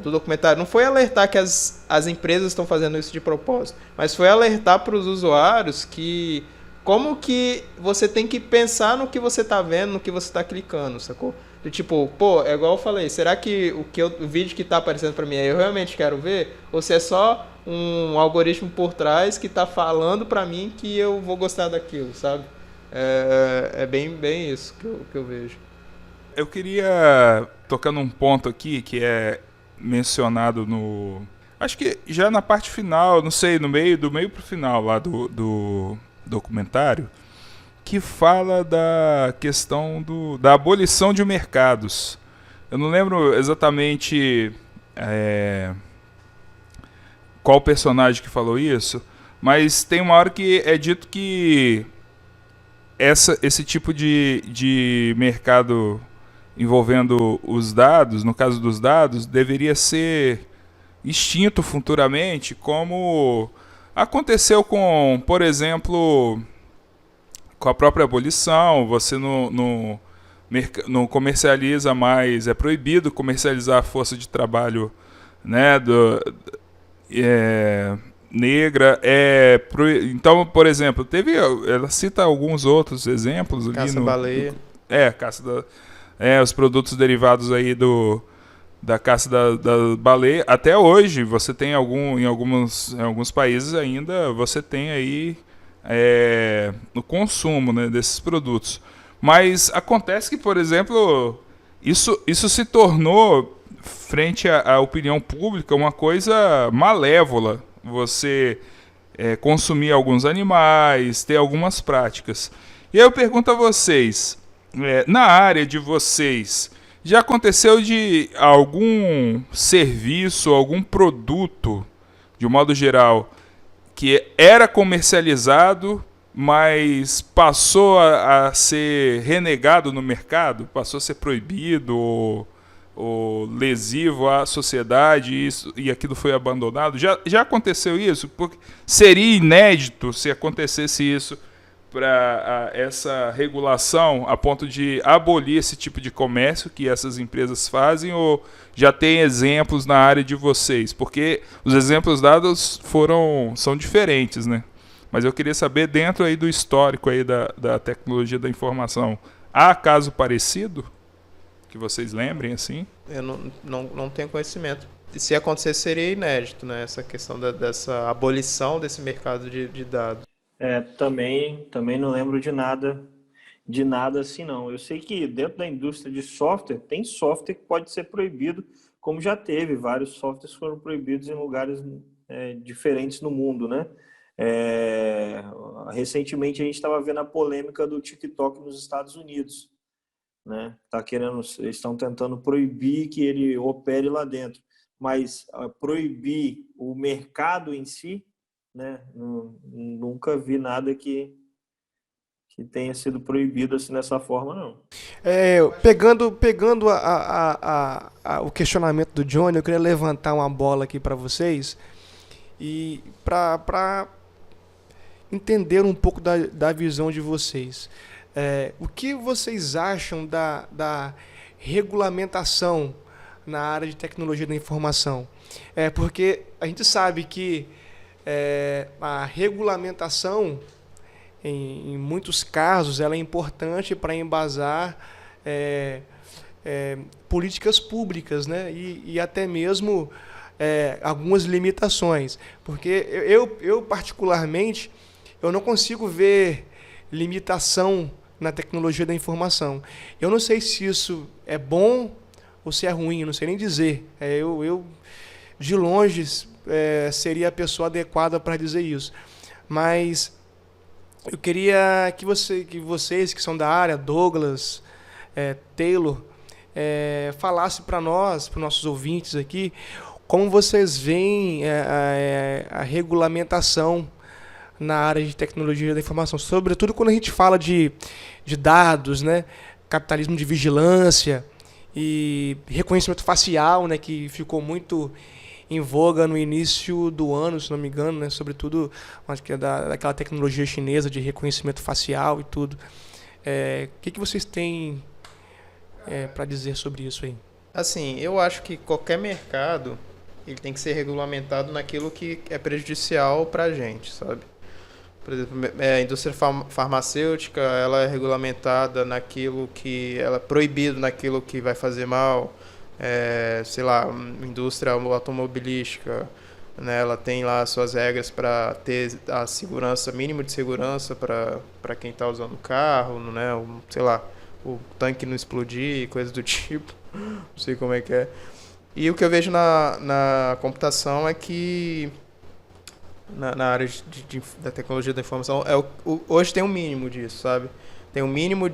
S2: documentário não foi alertar que as empresas estão fazendo isso de propósito, mas foi alertar para os usuários que como que você tem que pensar no que você está vendo, no que você está clicando, sacou? Tipo, pô, é igual eu falei, será que o vídeo que está aparecendo para mim eu realmente quero ver? Ou se é só um algoritmo por trás que está falando para mim que eu vou gostar daquilo, sabe? É bem isso que eu vejo.
S1: Eu queria tocar num ponto aqui que é mencionado acho que já na parte final, não sei, do meio pro final lá do documentário, que fala da questão da abolição de mercados. Eu não lembro exatamente qual personagem que falou isso, mas tem uma hora que é dito que esse tipo de mercado envolvendo os dados, no caso dos dados, deveria ser extinto futuramente, como aconteceu com, por exemplo, com a própria abolição. Você não comercializa mais, é proibido comercializar a força de trabalho, né, negra. Então, por exemplo, ela cita alguns outros exemplos ali
S2: Caça-baleia.
S1: Os produtos derivados aí da caça da baleia. Até hoje, você tem em alguns países ainda, você tem aí o consumo, né, desses produtos. Mas acontece que, por exemplo, isso se tornou, frente à opinião pública, uma coisa malévola. Você consumir alguns animais, ter algumas práticas. E aí eu pergunto a vocês, na área de vocês, já aconteceu de algum serviço, algum produto, de um modo geral, que era comercializado, mas passou a ser renegado no mercado, passou a ser proibido ou lesivo à sociedade e aquilo foi abandonado? Já aconteceu isso? Porque seria inédito se acontecesse isso para essa regulação a ponto de abolir esse tipo de comércio que essas empresas fazem, ou já tem exemplos na área de vocês? Porque os exemplos dados são diferentes, né? Mas eu queria saber, dentro aí do histórico aí da tecnologia da informação, há caso parecido que vocês lembrem assim?
S2: Eu não tenho conhecimento. E se acontecer, seria inédito, né? Essa questão dessa abolição desse mercado de dados.
S3: Também não lembro de nada assim, não. Eu sei que dentro da indústria de software, tem software que pode ser proibido, como já teve. Vários softwares foram proibidos em lugares diferentes no mundo, né? Recentemente a gente estava vendo a polêmica do TikTok nos Estados Unidos, né? Eles estão tentando proibir que ele opere lá dentro, mas proibir o mercado em si, né? Nunca vi nada que tenha sido proibido assim dessa forma, não.
S4: Pegando o questionamento do Johnny, eu queria levantar uma bola aqui para vocês e para entender um pouco da visão de vocês. O que vocês acham da regulamentação na área de tecnologia da informação? Porque a gente sabe que a regulamentação, em muitos casos, ela é importante para embasar políticas públicas, né? E até mesmo algumas limitações. Porque eu particularmente, eu não consigo ver limitação na tecnologia da informação. Eu não sei se isso é bom ou se é ruim, eu não sei nem dizer. Eu de longe, seria a pessoa adequada para dizer isso. Mas eu queria que vocês que são da área, Douglas, Taylor, falasse para nós, para os nossos ouvintes aqui, como vocês veem a regulamentação na área de tecnologia da informação, sobretudo quando a gente fala de dados, né, capitalismo de vigilância e reconhecimento facial, né, que ficou muito em voga no início do ano, se não me engano, né, sobretudo acho que daquela tecnologia chinesa de reconhecimento facial e tudo. O que vocês têm para dizer sobre isso aí?
S2: Assim, eu acho que qualquer mercado ele tem que ser regulamentado naquilo que é prejudicial para a gente, sabe? Por exemplo, a indústria farmacêutica, ela é regulamentada naquilo que... ela é proibido naquilo que vai fazer mal. Sei lá, indústria automobilística, né? Ela tem lá suas regras para ter a segurança, mínimo de segurança para quem está usando o carro, né? Sei lá, o tanque não explodir, coisas do tipo. Não sei como é que é. E o que eu vejo na computação é que na área da tecnologia da informação, hoje tem um mínimo disso, sabe? Tem um mínimo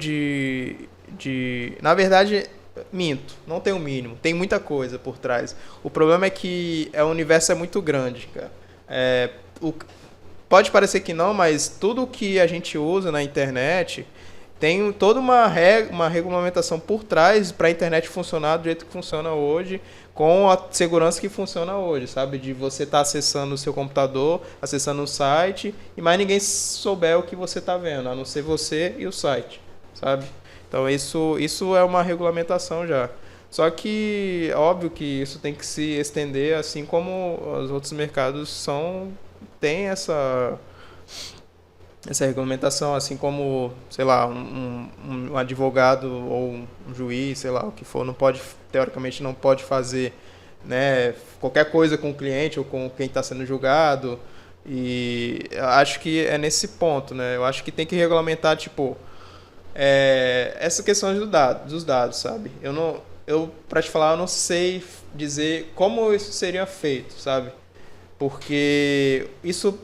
S2: na verdade, minto, não tem um mínimo, tem muita coisa por trás. O problema é que o universo é muito grande, cara. Pode parecer que não, mas tudo que a gente usa na internet tem toda uma regulamentação por trás para a internet funcionar do jeito que funciona hoje, com a segurança que funciona hoje, sabe? De você estar acessando o seu computador, acessando um site, e mais ninguém souber o que você está vendo, a não ser você e o site, sabe? Então isso é uma regulamentação já. Só que, óbvio que isso tem que se estender, assim como os outros mercados tem essa regulamentação, assim como, sei lá, um advogado ou um juiz, sei lá, o que for, teoricamente não pode fazer, né, qualquer coisa com o cliente ou com quem está sendo julgado. E eu acho que é nesse ponto, né? Eu acho que tem que regulamentar, tipo, Essa questão dos dados, sabe? Pra te falar, eu não sei dizer como isso seria feito, sabe? Porque isso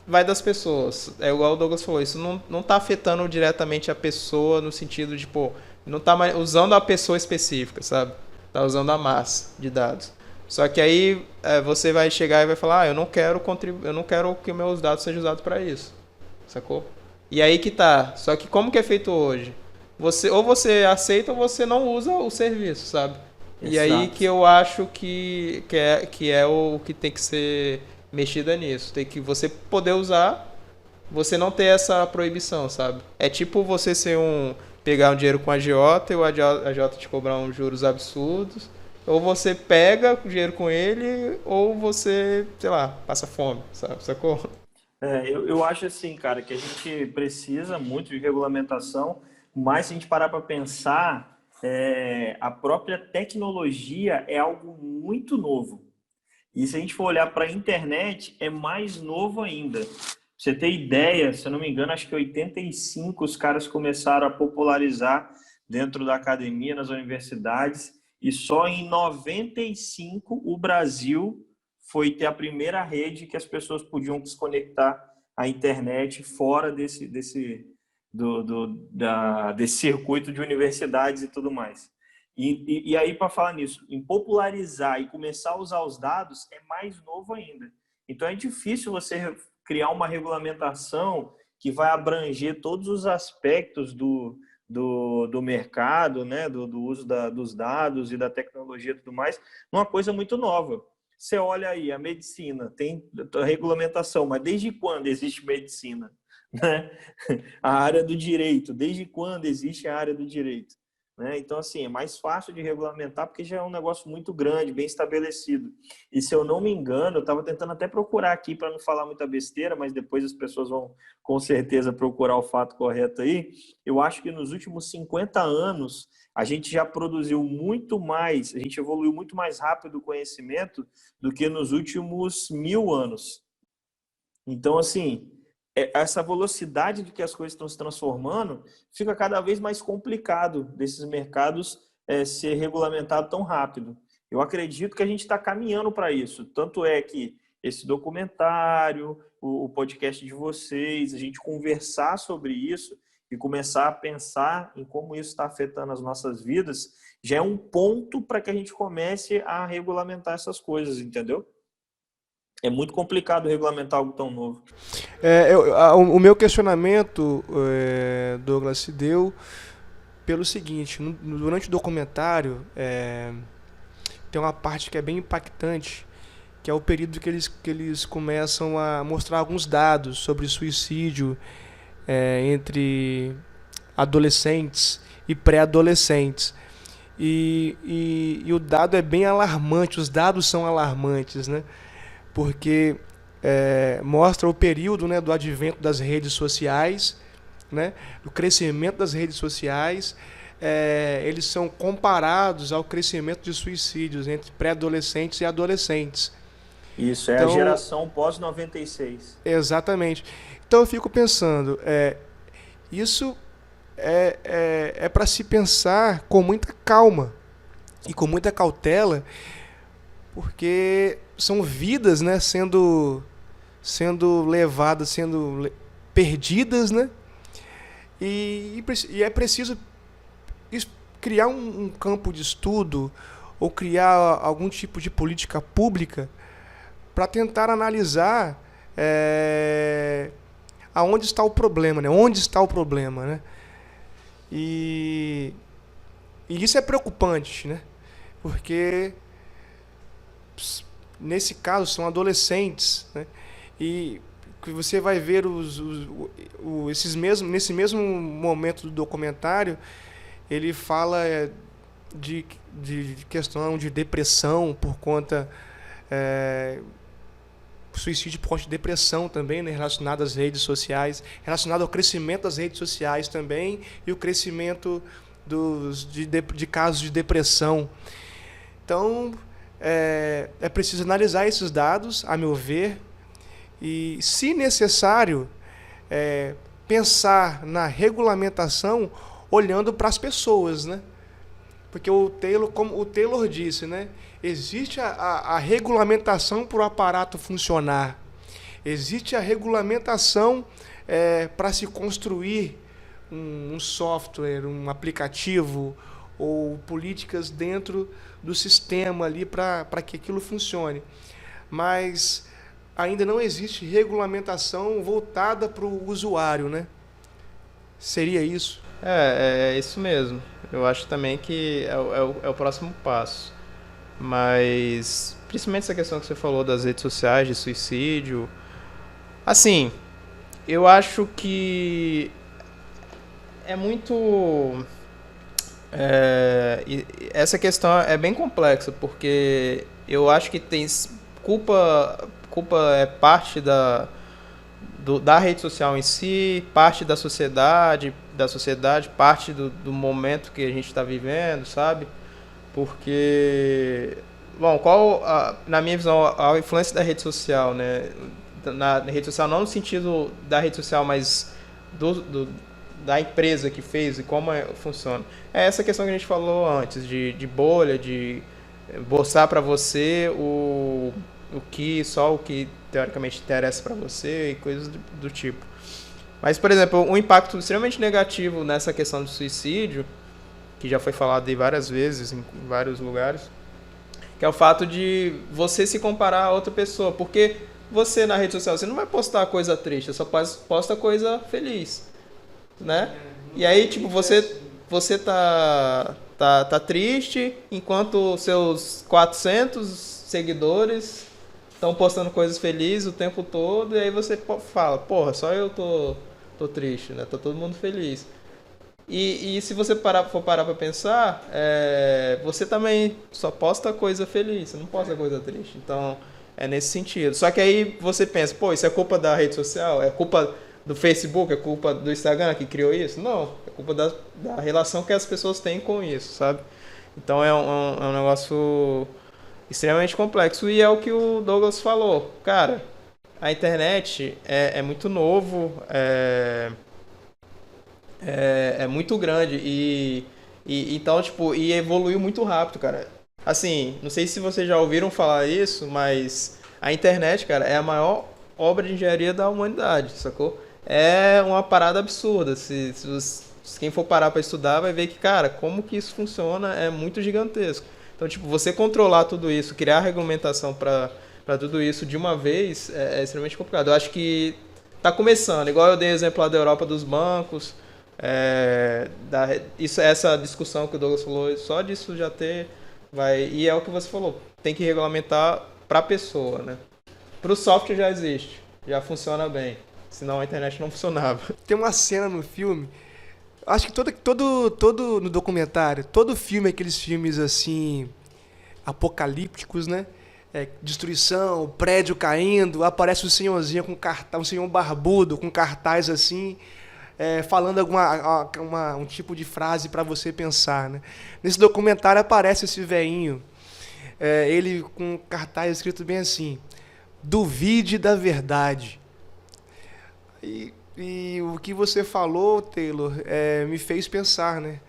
S2: vai das pessoas. É igual o Douglas falou, isso não tá afetando diretamente a pessoa no sentido de, pô, não tá mais usando a pessoa específica, sabe? Tá usando a massa de dados. Só que aí você vai chegar e vai falar, eu não quero que meus dados sejam usados para isso. Sacou? E aí que tá. Só que como que é feito hoje? Ou você aceita ou você não usa o serviço, sabe? E aí que eu acho que é o que tem que ser mexida nisso. Tem que você poder usar, você não ter essa proibição, sabe? É tipo você pegar um dinheiro com a agiota e o agiota te cobrar uns juros absurdos. Ou você pega o dinheiro com ele, ou você, sei lá, passa fome, sabe? Sacou?
S3: Eu acho assim, cara, que a gente precisa muito de regulamentação, mas se a gente parar para pensar, a própria tecnologia é algo muito novo. E se a gente for olhar para a internet, é mais novo ainda. Pra você ter ideia, se eu não me engano, acho que em 85 os caras começaram a popularizar dentro da academia, nas universidades, e só em 95 o Brasil foi ter a primeira rede que as pessoas podiam desconectar à internet fora desse circuito de universidades e tudo mais. E aí, para falar nisso, em popularizar e começar a usar os dados é mais novo ainda. Então, é difícil você criar uma regulamentação que vai abranger todos os aspectos do mercado, né? do uso dos dados e da tecnologia e tudo mais, uma coisa muito nova. Você olha aí, a medicina tem a regulamentação, mas desde quando existe medicina? Né? A área do direito, desde quando existe a área do direito? Né? Então, assim, é mais fácil de regulamentar porque já é um negócio muito grande, bem estabelecido. E se eu não me engano, eu estava tentando até procurar aqui para não falar muita besteira, mas depois as pessoas vão com certeza procurar o fato correto aí. Eu acho que nos últimos 50 anos a gente já produziu muito mais, a gente evoluiu muito mais rápido o conhecimento do que nos últimos 1000 anos. Então, assim, essa velocidade de que as coisas estão se transformando, fica cada vez mais complicado desses mercados ser regulamentado tão rápido. Eu acredito que a gente está caminhando para isso. Tanto é que esse documentário, o podcast de vocês, a gente conversar sobre isso e começar a pensar em como isso está afetando as nossas vidas, já é um ponto para que a gente comece a regulamentar essas coisas, entendeu? É muito complicado regulamentar algo tão novo.
S4: O meu questionamento, Douglas, se deu pelo seguinte: durante o documentário tem uma parte que é bem impactante, que é o período que eles começam a mostrar alguns dados sobre suicídio entre adolescentes e pré-adolescentes. E o dado é bem alarmante, os dados são alarmantes, né? Porque mostra o período, né, do advento das redes sociais, né, do crescimento das redes sociais. Eles são comparados ao crescimento de suicídios entre pré-adolescentes e adolescentes.
S3: Isso, então, a geração pós-96.
S4: Exatamente. Então eu fico pensando, isso é para se pensar com muita calma e com muita cautela, porque são vidas, né, sendo levadas, sendo perdidas, né? E é preciso criar um campo de estudo ou criar algum tipo de política pública para tentar analisar aonde está o problema, né? Onde está o problema, né? E isso é preocupante, né? Porque nesse caso são adolescentes, né? E você vai ver nesse mesmo momento do documentário, ele fala de questão de depressão por conta suicídio por conta de depressão também, né, relacionado às redes sociais, relacionado ao crescimento das redes sociais também e o crescimento de casos de depressão. Então, é preciso analisar esses dados, a meu ver, e, se necessário, pensar na regulamentação olhando para as pessoas, né? Porque o Taylor, como o Taylor disse, né? Existe a regulamentação para o aparato funcionar. Existe a regulamentação para se construir um software, um aplicativo ou políticas dentro do sistema ali para que aquilo funcione. Mas ainda não existe regulamentação voltada para o usuário, né? Seria isso?
S2: É isso mesmo. Eu acho também que é o próximo passo. Mas, principalmente essa questão que você falou das redes sociais, de suicídio. Assim, eu acho que é muito... essa questão é bem complexa, porque eu acho que tem culpa é parte da rede social em si, parte da sociedade, parte do momento que a gente está vivendo, sabe? Porque, bom, na minha visão, a influência da rede social, né? Na rede social, não no sentido da rede social, mas da empresa que fez e como funciona. É essa questão que a gente falou antes, de bolha, de mostrar para você só o que teoricamente interessa para você e coisas do tipo. Mas, por exemplo, um impacto extremamente negativo nessa questão do suicídio, que já foi falado aí várias vezes em vários lugares, que é o fato de você se comparar a outra pessoa, porque você na rede social, você não vai postar coisa triste, você só posta coisa feliz, né? E aí, tipo, você tá triste, enquanto seus 400 seguidores estão postando coisas felizes o tempo todo, e aí você fala, porra, só eu tô triste, né? Tá todo mundo feliz. E se você for parar pra pensar, você também só posta coisa feliz, você não posta coisa triste. Então, é nesse sentido. Só que aí você pensa, pô, isso é culpa da rede social? É culpa do Facebook? É culpa do Instagram que criou isso? Não, é culpa da relação que as pessoas têm com isso, sabe? Então, é um negócio extremamente complexo. E é o que o Douglas falou. Cara, a internet é muito novo, é muito grande e então, tipo, e evoluiu muito rápido, cara. Assim, não sei se vocês já ouviram falar isso, mas a internet, cara, é a maior obra de engenharia da humanidade, sacou? É uma parada absurda. Se quem for parar pra estudar vai ver que, cara, como que isso funciona é muito gigantesco. Então, tipo, você controlar tudo isso, criar regulamentação pra tudo isso de uma vez é extremamente complicado. Eu acho que tá começando, igual eu dei exemplo lá da Europa dos bancos, essa discussão que o Douglas falou, só disso já e é o que você falou, tem que regulamentar para a pessoa, né? Para o software já existe, já funciona bem, senão a internet não funcionava.
S4: Tem uma cena no filme, acho que todo no documentário, todo filme, aqueles filmes assim apocalípticos, né? Destruição, prédio caindo, aparece um senhorzinho com cartaz, um senhor barbudo com cartaz assim, falando um tipo de frase para você pensar, né? Nesse documentário aparece esse velhinho, ele com um cartaz escrito bem assim: duvide da verdade. E o que você falou, Taylor, me fez pensar, né?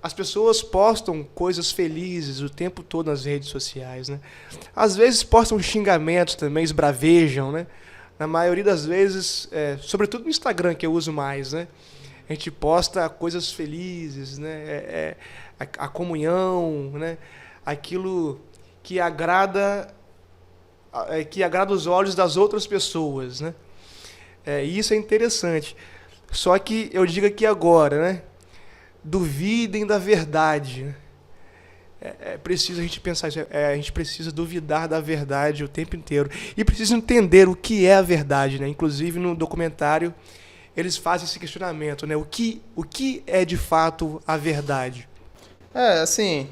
S4: As pessoas postam coisas felizes o tempo todo nas redes sociais, né? Às vezes postam xingamentos também, esbravejam, né? Na maioria das vezes, sobretudo no Instagram, que eu uso mais, né? A gente posta coisas felizes, né? A comunhão, né? Aquilo que agrada os olhos das outras pessoas, né? E isso é interessante. Só que eu digo aqui agora, né? Duvidem da verdade. É preciso a gente pensar isso. A gente precisa duvidar da verdade o tempo inteiro. E precisa entender o que é a verdade, né? Inclusive, no documentário, eles fazem esse questionamento, né? O que é, de fato, a verdade?
S2: Assim,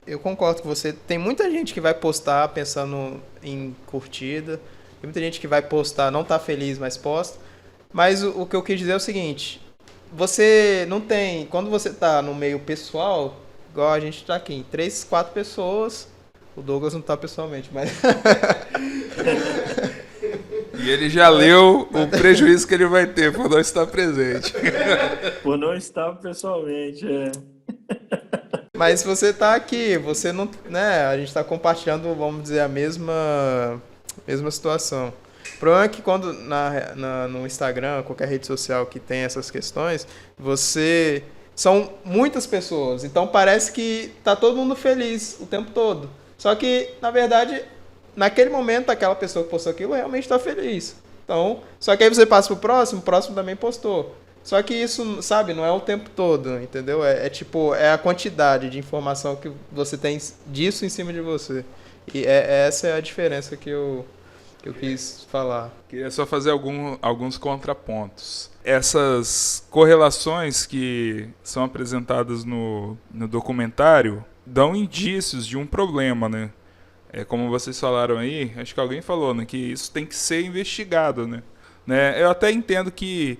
S2: eu concordo com você. Tem muita gente que vai postar pensando em curtida. Tem muita gente que vai postar, não tá feliz, mas posta. Mas o que eu quis dizer é o seguinte: você não tem... Quando você tá no meio pessoal, igual a gente tá aqui, em 3, 4 pessoas... O Douglas não tá pessoalmente, mas...
S1: E ele já leu o prejuízo que ele vai ter por não estar presente.
S3: Por não estar pessoalmente,
S2: Mas você tá aqui, você não, né? A gente tá compartilhando, vamos dizer, a mesma situação. O problema é que quando no Instagram, qualquer rede social que tem essas questões, são muitas pessoas, então parece que tá todo mundo feliz o tempo todo. Só que, na verdade, naquele momento, aquela pessoa que postou aquilo realmente está feliz. Então, só que aí você passa pro próximo, o próximo também postou. Só que isso, sabe, não é o tempo todo, entendeu? Tipo, é a quantidade de informação que você tem disso em cima de você. E essa é a diferença que eu quis falar.
S1: Queria só fazer alguns contrapontos. Essas correlações que são apresentadas no documentário dão indícios de um problema, né? Como vocês falaram aí, acho que alguém falou, né, que isso tem que ser investigado, né? Eu até entendo que,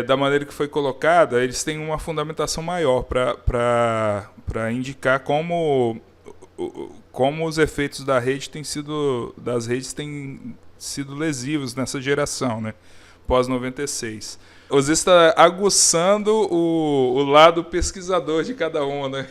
S1: da maneira que foi colocada, eles têm uma fundamentação maior para indicar como os efeitos das redes têm sido lesivos nessa geração, né? Pós-96. Você está aguçando o lado pesquisador de cada um, né?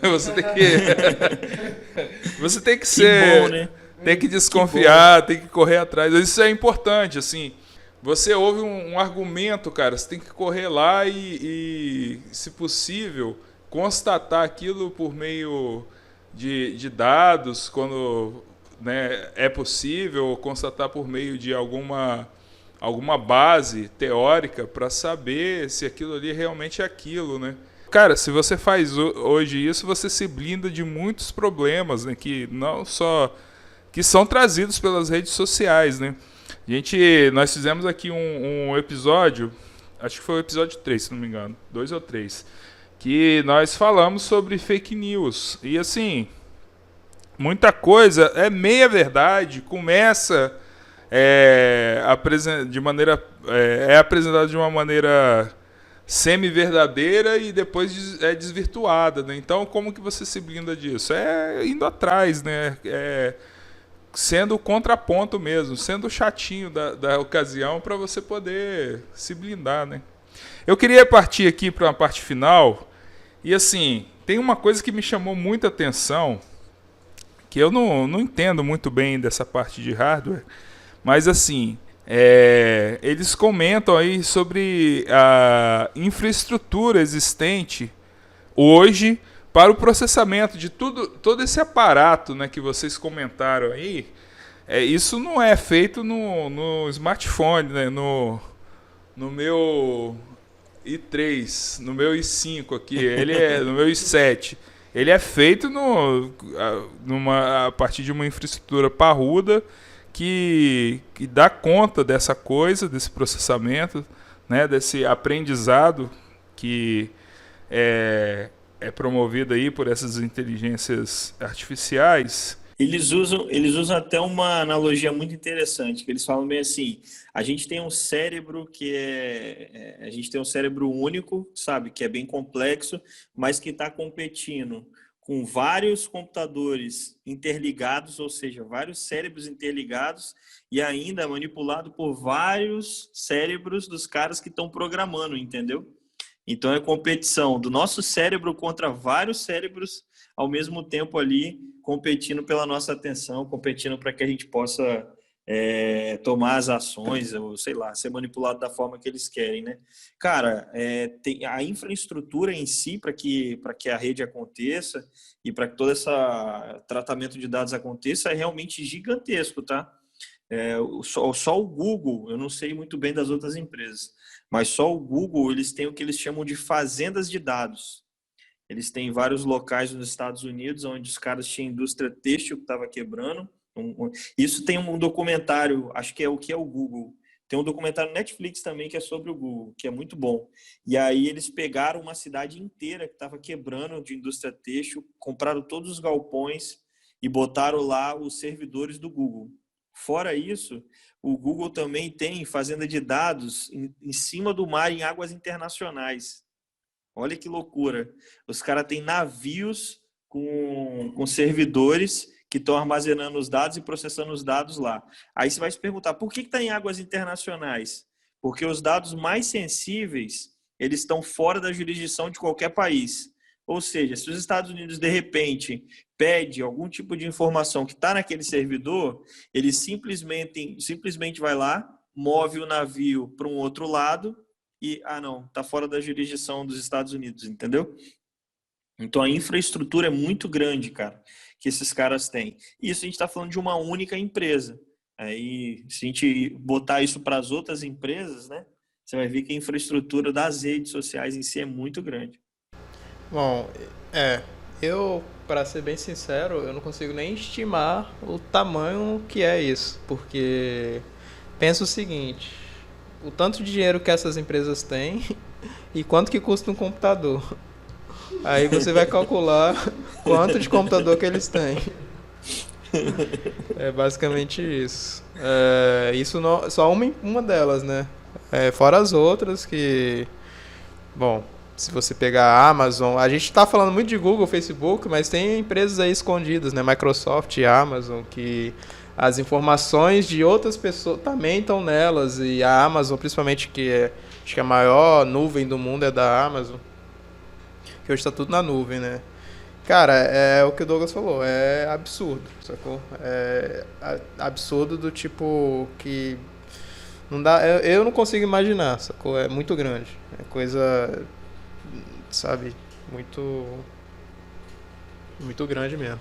S1: Você tem que ser...
S3: bom, né?
S1: Tem que desconfiar, tem que correr atrás. Isso é importante, assim. Você ouve um argumento, cara, você tem que correr lá e, se possível, constatar aquilo por meio de dados, quando, né, é possível, constatar por meio de alguma base teórica para saber se aquilo ali realmente é aquilo, né? Cara, se você faz hoje isso, você se blinda de muitos problemas, né, que são trazidos pelas redes sociais, né? Nós fizemos aqui um episódio, acho que foi o episódio 3, se não me engano, 2 ou 3, que nós falamos sobre fake news. E assim, muita coisa é meia verdade, começa apresentado de uma maneira semi-verdadeira e depois é desvirtuada, né? Então, como que você se blinda disso? Indo atrás, né? Sendo o contraponto mesmo, sendo o chatinho da ocasião para você poder se blindar, né? Eu queria partir aqui para uma parte final e, assim, tem uma coisa que me chamou muita atenção, que eu não entendo muito bem dessa parte de hardware, mas, assim, eles comentam aí sobre a infraestrutura existente hoje para o processamento de todo esse aparato, né, que vocês comentaram aí. Isso não é feito no smartphone, né, no meu i3, no meu i5 aqui, no meu i7. Ele é feito a partir de uma infraestrutura parruda que dá conta dessa coisa, desse processamento, né, desse aprendizado que é promovido aí por essas inteligências artificiais.
S3: Eles usam até uma analogia muito interessante, que eles falam bem assim: a gente tem um cérebro a gente tem um cérebro único, sabe, que é bem complexo, mas que está competindo com vários computadores interligados, ou seja, vários cérebros interligados e ainda manipulado por vários cérebros dos caras que estão programando, entendeu? Então é competição do nosso cérebro contra vários cérebros ao mesmo tempo ali, competindo pela nossa atenção, competindo para que a gente possa tomar as ações, ou sei lá, ser manipulado da forma que eles querem, né? Cara, tem a infraestrutura em si para que a rede aconteça e para que todo esse tratamento de dados aconteça é realmente gigantesco, tá? Só o Google, eu não sei muito bem das outras empresas, mas só o Google, eles têm o que eles chamam de fazendas de dados. Eles têm vários locais nos Estados Unidos onde os caras tinham indústria têxtil que estava quebrando. Isso tem um documentário, acho que é o Google. Tem um documentário Netflix também que é sobre o Google, que é muito bom. E aí eles pegaram uma cidade inteira que estava quebrando de indústria têxtil, compraram todos os galpões e botaram lá os servidores do Google. Fora isso, o Google também tem fazenda de dados em cima do mar, em águas internacionais. Olha que loucura. Os caras têm navios com servidores que estão armazenando os dados e processando os dados lá. Aí você vai se perguntar, por que está em águas internacionais? Porque os dados mais sensíveis, eles estão fora da jurisdição de qualquer país. Ou seja, se os Estados Unidos, de repente, pede algum tipo de informação que está naquele servidor, ele simplesmente vai lá, move o navio para um outro lado e, não, está fora da jurisdição dos Estados Unidos, entendeu? Então, a infraestrutura é muito grande, cara, que esses caras têm. E isso a gente está falando de uma única empresa. Aí, se a gente botar isso para as outras empresas, né, você vai ver que a infraestrutura das redes sociais em si é muito grande.
S2: Bom, eu, para ser bem sincero, eu não consigo nem estimar o tamanho que é isso, porque pensa o seguinte, o tanto de dinheiro que essas empresas têm e quanto que custa um computador. Aí você vai calcular quanto de computador que eles têm. É basicamente isso. Isso não, só uma delas, né? Fora as outras que... Bom, se você pegar a Amazon... A gente está falando muito de Google, Facebook, mas tem empresas aí escondidas, né? Microsoft e Amazon, que as informações de outras pessoas também estão nelas. E a Amazon, principalmente, acho que a maior nuvem do mundo é da Amazon. Que hoje está tudo na nuvem, né? Cara, é o que o Douglas falou, é absurdo, sacou? É absurdo do tipo que não dá, eu não consigo imaginar, sacou? É muito grande, é coisa, sabe, muito grande mesmo.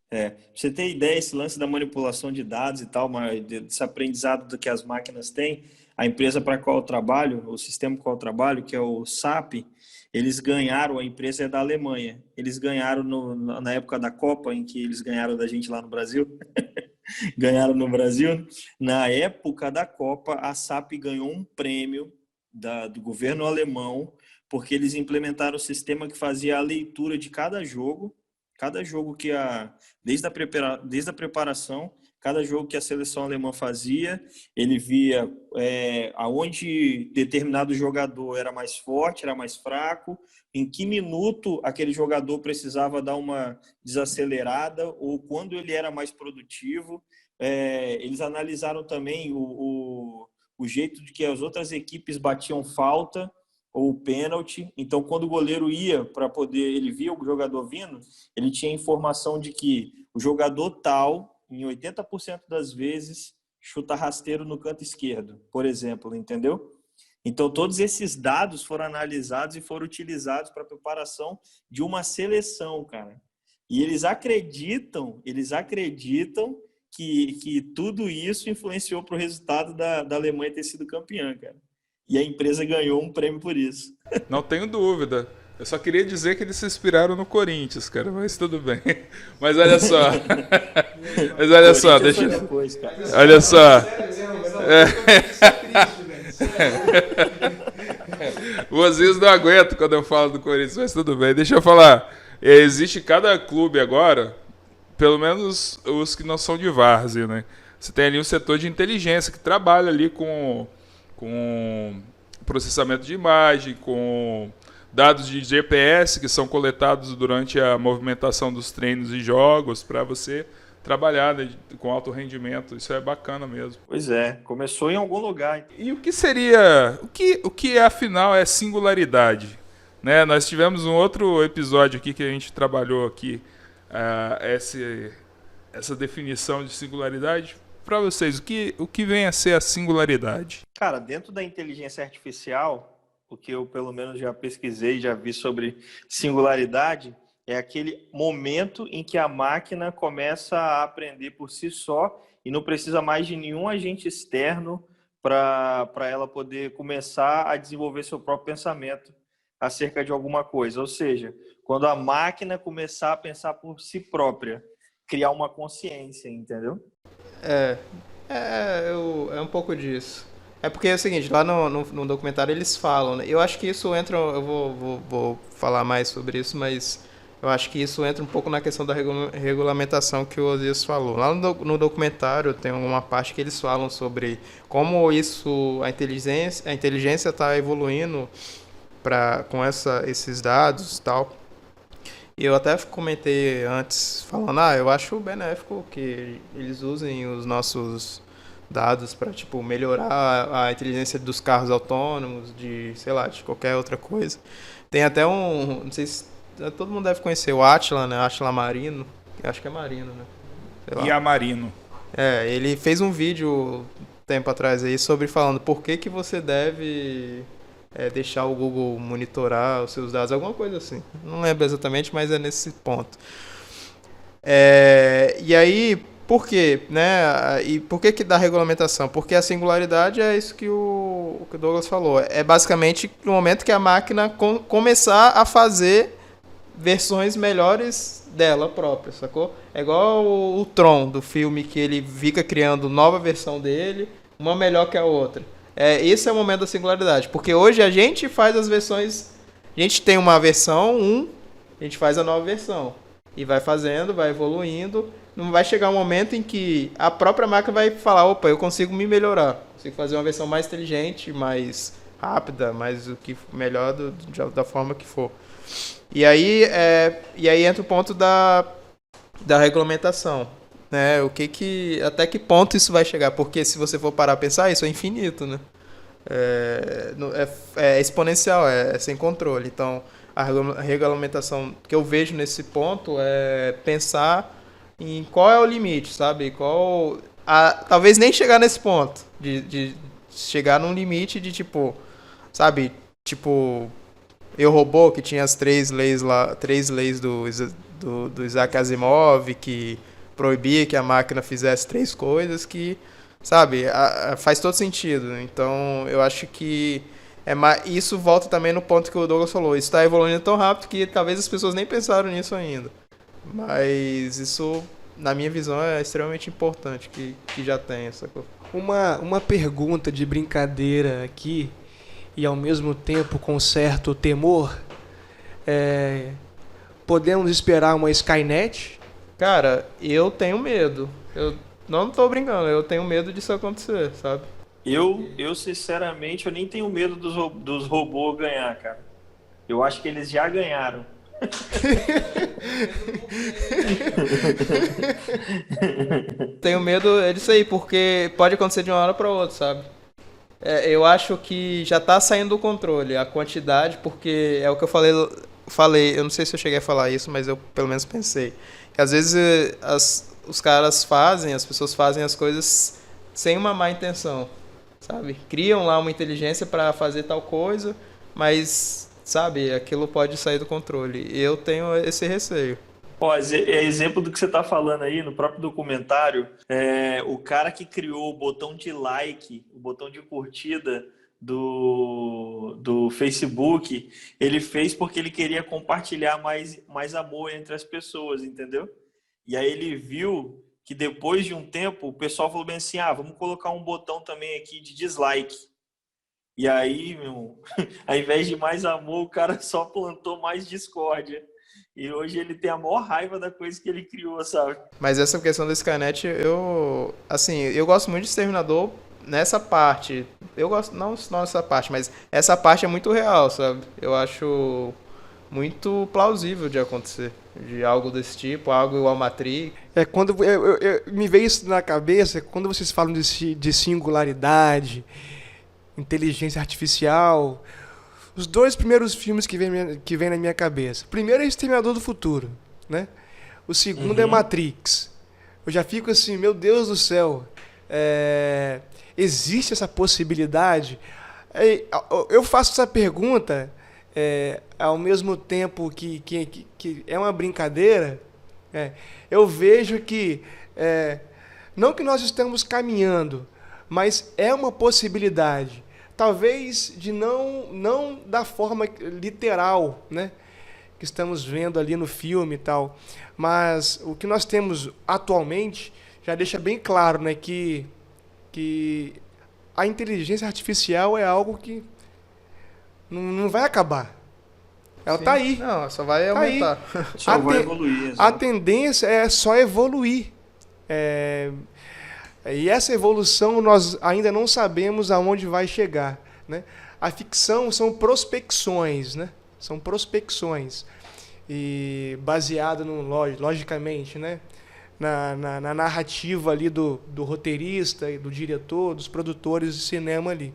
S3: Pra você ter ideia, esse lance da manipulação de dados e tal, desse aprendizado do que as máquinas têm, a empresa para a qual eu trabalho, o sistema para o qual eu trabalho, que é o SAP, eles ganharam, a empresa é da Alemanha, eles ganharam na época da Copa, em que eles ganharam da gente lá no Brasil, ganharam no Brasil, na época da Copa, a SAP ganhou um prêmio do governo alemão, porque eles implementaram o sistema que fazia a leitura de cada jogo que desde a preparação, cada jogo que a seleção alemã fazia, ele via aonde determinado jogador era mais forte, era mais fraco, em que minuto aquele jogador precisava dar uma desacelerada ou quando ele era mais produtivo. Eles analisaram também o jeito de que as outras equipes batiam falta ou pênalti. Então, quando o goleiro ia ele via o jogador vindo, ele tinha informação de que o jogador tal, em 80% das vezes, chuta rasteiro no canto esquerdo, por exemplo, entendeu? Então, todos esses dados foram analisados e foram utilizados para a preparação de uma seleção, cara. E eles acreditam que tudo isso influenciou para o resultado da Alemanha ter sido campeã, cara. E a empresa ganhou um prêmio por isso.
S1: Não tenho dúvida. Eu só queria dizer que eles se inspiraram no Corinthians, cara, mas tudo bem. Mas olha só. Deixa eu... Olha só. Vocês não aguentam quando eu falo do Corinthians, mas tudo bem. Deixa eu falar. Existe cada clube agora, pelo menos os que não são de várzea, né? Você tem ali um setor de inteligência que trabalha ali com processamento de imagem, com dados de GPS que são coletados durante a movimentação dos treinos e jogos para você trabalhar, né, com alto rendimento. Isso é bacana mesmo.
S3: Pois é, começou em algum lugar.
S1: E o que seria, o que afinal é singularidade? Né? Nós tivemos um outro episódio aqui que a gente trabalhou aqui, essa definição de singularidade. Para vocês, o que vem a ser a singularidade?
S3: Cara, dentro da inteligência artificial, o que eu pelo menos já pesquisei, já vi sobre singularidade, é aquele momento em que a máquina começa a aprender por si só e não precisa mais de nenhum agente externo para ela poder começar a desenvolver seu próprio pensamento acerca de alguma coisa. Ou seja, quando a máquina começar a pensar por si própria, criar uma consciência, entendeu?
S2: É um pouco disso. É porque é o seguinte, lá no documentário eles falam, né? Eu acho que isso entra, eu vou falar mais sobre isso, mas eu acho que isso entra um pouco na questão da regulamentação que o Osias falou. Lá no documentário tem uma parte que eles falam sobre como a inteligência está evoluindo com esses dados e tal. E eu até comentei antes, falando, eu acho benéfico que eles usem os nossos dados para, tipo, melhorar a inteligência dos carros autônomos, de, sei lá, de qualquer outra coisa. Tem até não sei se todo mundo deve conhecer o Atila, né? Atila Marino, acho que é Marino, né? Sei lá.
S1: E a Marino.
S2: Ele fez um vídeo tempo atrás aí sobre falando por que você deve deixar o Google monitorar os seus dados, alguma coisa assim. Não lembro exatamente, mas é nesse ponto. E aí, por quê? Né? E por que dá regulamentação? Porque a singularidade é isso que o Douglas falou. É basicamente no momento que a máquina começar a fazer versões melhores dela própria, sacou? É igual o Tron do filme, que ele fica criando nova versão dele, uma melhor que a outra. Esse é o momento da singularidade, porque hoje a gente faz as versões, a gente tem uma versão 1, a gente faz a nova versão, e vai fazendo, vai evoluindo, não vai chegar um momento em que a própria máquina vai falar, opa, eu consigo me melhorar, consigo fazer uma versão mais inteligente, mais rápida, mais melhor da forma que for. E aí entra o ponto da regulamentação, né? Até que ponto isso vai chegar? Porque se você for parar a pensar, isso é infinito, né? É exponencial, é sem controle. Então, a regulamentação que eu vejo nesse ponto é pensar em qual é o limite, sabe? Talvez nem chegar nesse ponto, de chegar num limite de tipo, sabe? Tipo, Eu, Robô, que tinha as 3 leis do Isaac Asimov, que proibia que a máquina fizesse 3 coisas que, sabe, faz todo sentido. Então, eu acho que isso volta também no ponto que o Douglas falou. Isso está evoluindo tão rápido que talvez as pessoas nem pensaram nisso ainda. Mas isso, na minha visão, é extremamente importante que já tenha essa coisa.
S4: Uma pergunta de brincadeira aqui, e ao mesmo tempo com certo temor, podemos esperar uma Skynet?
S2: Cara, eu tenho medo. Eu não tô brincando, eu tenho medo disso acontecer, sabe?
S3: Eu sinceramente, eu nem tenho medo dos robôs ganhar, cara. Eu acho que eles já ganharam.
S2: Tenho medo disso aí, porque pode acontecer de uma hora para outra, sabe? Eu acho que já tá saindo do controle a quantidade, porque é o que eu falei, eu não sei se eu cheguei a falar isso, mas eu pelo menos pensei. Que às vezes as pessoas fazem as coisas sem uma má intenção, sabe? Criam lá uma inteligência para fazer tal coisa, mas, sabe, aquilo pode sair do controle. Eu tenho esse receio.
S3: Ó, exemplo do que você está falando aí, no próprio documentário, o cara que criou o botão de like, o botão de curtida do Facebook, ele fez porque ele queria compartilhar mais amor entre as pessoas, entendeu? E aí ele viu que depois de um tempo, o pessoal falou bem assim, vamos colocar um botão também aqui de dislike. E aí, meu, ao invés de mais amor, o cara só plantou mais discórdia. E hoje ele tem a maior raiva da coisa que ele criou, sabe?
S2: Mas essa questão da Skynet, eu gosto muito de Exterminador nessa parte. Eu gosto, não nessa parte, mas essa parte é muito real, sabe? Eu acho muito plausível de acontecer, de algo desse tipo, algo igual Matrix.
S4: Quando me veio isso na cabeça, quando vocês falam de singularidade, inteligência artificial, os 2 primeiros filmes que vem na minha cabeça. O primeiro é Exterminador do Futuro, né? O segundo é Matrix. Eu já fico assim, meu Deus do céu, existe essa possibilidade? Eu faço essa pergunta ao mesmo tempo que é uma brincadeira. Eu vejo que, não que nós estamos caminhando, mas é uma possibilidade. Talvez de não da forma literal, né, que estamos vendo ali no filme e tal, mas o que nós temos atualmente já deixa bem claro, né, que a inteligência artificial é algo que não vai acabar. Ela está aí.
S2: Não, só vai aumentar.
S3: Só vai evoluir.
S4: A tendência é só evoluir. E essa evolução nós ainda não sabemos aonde vai chegar, né? A ficção são prospecções, né? São prospecções. e baseado, logicamente, né, na narrativa ali do roteirista, do diretor, dos produtores de cinema ali.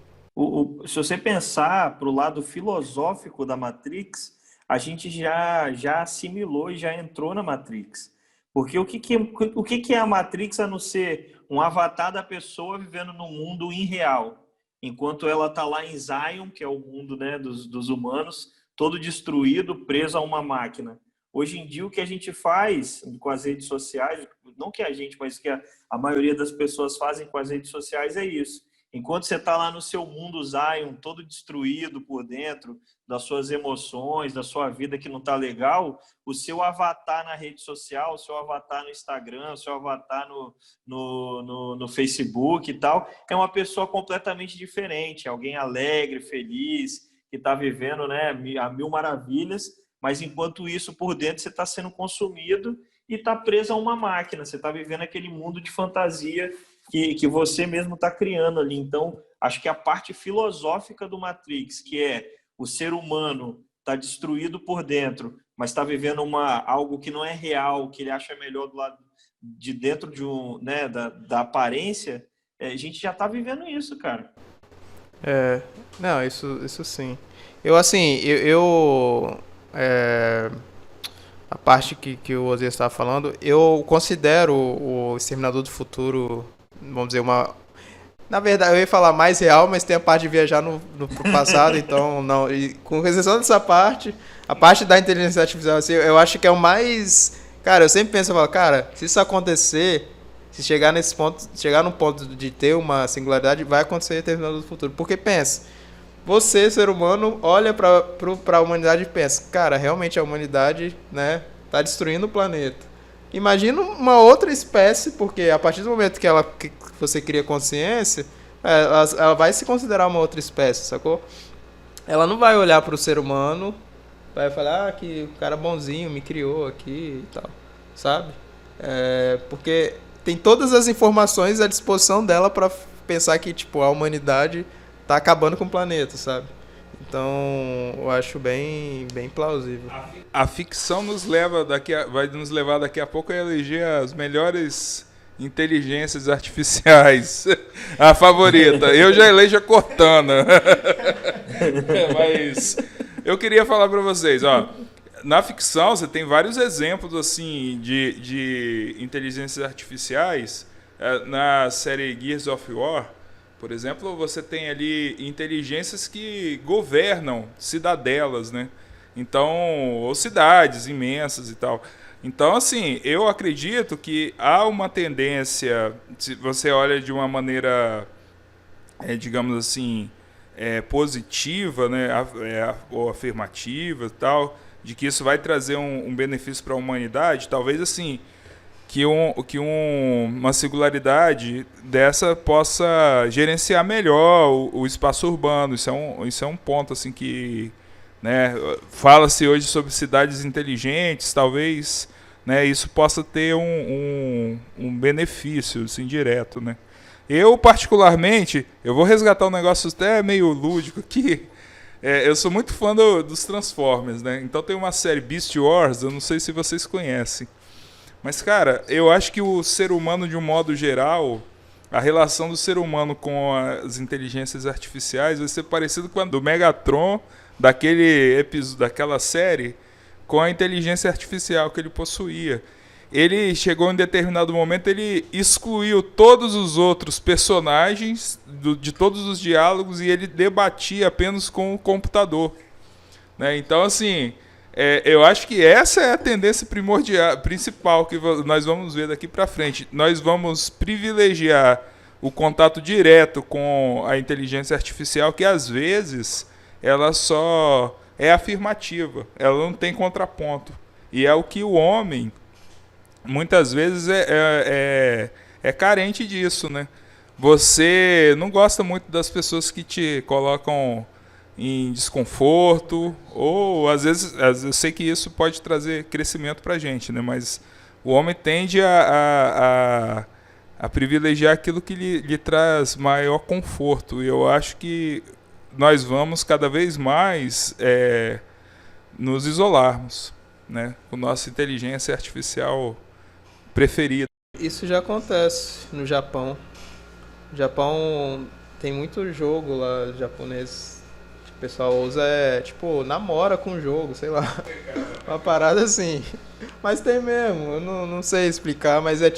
S3: Se você pensar para o lado filosófico da Matrix, a gente já assimilou e já entrou na Matrix. Porque o que é a Matrix a não ser um avatar da pessoa vivendo num mundo irreal? Enquanto ela está lá em Zion, que é o mundo, né, dos humanos, todo destruído, preso a uma máquina. Hoje em dia, o que a gente faz com as redes sociais, não que a gente, mas que a maioria das pessoas fazem com as redes sociais é isso. Enquanto você está lá no seu mundo Zion, todo destruído por dentro, das suas emoções, da sua vida que não está legal, o seu avatar na rede social, o seu avatar no Instagram, o seu avatar no Facebook e tal, é uma pessoa completamente diferente, alguém alegre, feliz, que está vivendo, né, a mil maravilhas, mas enquanto isso, por dentro, você está sendo consumido e está preso a uma máquina, você está vivendo aquele mundo de fantasia que você mesmo está criando ali. Então, acho que a parte filosófica do Matrix, que é o ser humano está destruído por dentro, mas está vivendo algo que não é real, que ele acha melhor do lado de dentro de né, da aparência, a gente já está vivendo isso, cara.
S2: Não, isso sim. A parte que o Osias estava falando, eu considero o Exterminador do Futuro, vamos dizer, na verdade, eu ia falar mais real, mas tem a parte de viajar no passado, então, não. E, com exceção dessa parte, a parte da inteligência artificial, assim, eu acho que é o mais... Cara, eu sempre penso, eu falo, cara, se isso acontecer, se chegar no ponto de ter uma singularidade, vai acontecer Exterminador do Futuro. Porque pensa, você, ser humano, olha para a humanidade e pensa, cara, realmente a humanidade, né, tá destruindo o planeta. Imagina uma outra espécie, porque a partir do momento que você cria consciência, ela vai se considerar uma outra espécie, sacou? Ela não vai olhar para o ser humano, vai falar que o cara bonzinho me criou aqui e tal, sabe? Porque tem todas as informações à disposição dela para pensar que, tipo, a humanidade tá acabando com o planeta, sabe? Então, eu acho bem plausível.
S1: A ficção vai nos levar daqui a pouco a eleger as melhores inteligências artificiais. A favorita. Eu já elejo a Cortana. Mas eu queria falar para vocês, ó. Na ficção, você tem vários exemplos assim de inteligências artificiais. Na série Gears of War, por exemplo, você tem ali inteligências que governam cidadelas, né? Então, ou cidades imensas e tal. Então, assim, eu acredito que há uma tendência, se você olha de uma maneira, digamos assim, positiva, né, ou afirmativa e tal, de que isso vai trazer um benefício para a humanidade, talvez assim, que uma singularidade dessa possa gerenciar melhor o espaço urbano. Isso é um ponto assim que, né, fala-se hoje sobre cidades inteligentes, talvez, né, isso possa ter um benefício assim, direto, né. Eu, particularmente, eu vou resgatar um negócio até meio lúdico aqui. Eu sou muito fã dos Transformers, né? Então tem uma série Beast Wars, eu não sei se vocês conhecem. Mas, cara, eu acho que o ser humano, de um modo geral, a relação do ser humano com as inteligências artificiais vai ser parecida com a do Megatron, daquela série, com a inteligência artificial que ele possuía. Ele chegou em determinado momento, ele excluiu todos os outros personagens de todos os diálogos e ele debatia apenas com o computador, né? Então, assim, eu acho que essa é a tendência principal que nós vamos ver daqui para frente. Nós vamos privilegiar o contato direto com a inteligência artificial, que às vezes ela só é afirmativa, ela não tem contraponto. E é o que o homem muitas vezes é carente disso, né? Você não gosta muito das pessoas que te colocam em desconforto, ou às vezes eu sei que isso pode trazer crescimento pra gente, né? Mas o homem tende a privilegiar aquilo que lhe traz maior conforto. E eu acho que nós vamos cada vez mais nos isolarmos. né, com nossa inteligência artificial preferida.
S2: Isso já acontece no Japão. O Japão tem muito jogo lá japonês. O pessoal usa, namora com o jogo, sei lá. Uma parada assim. Mas tem mesmo, eu não sei explicar, mas é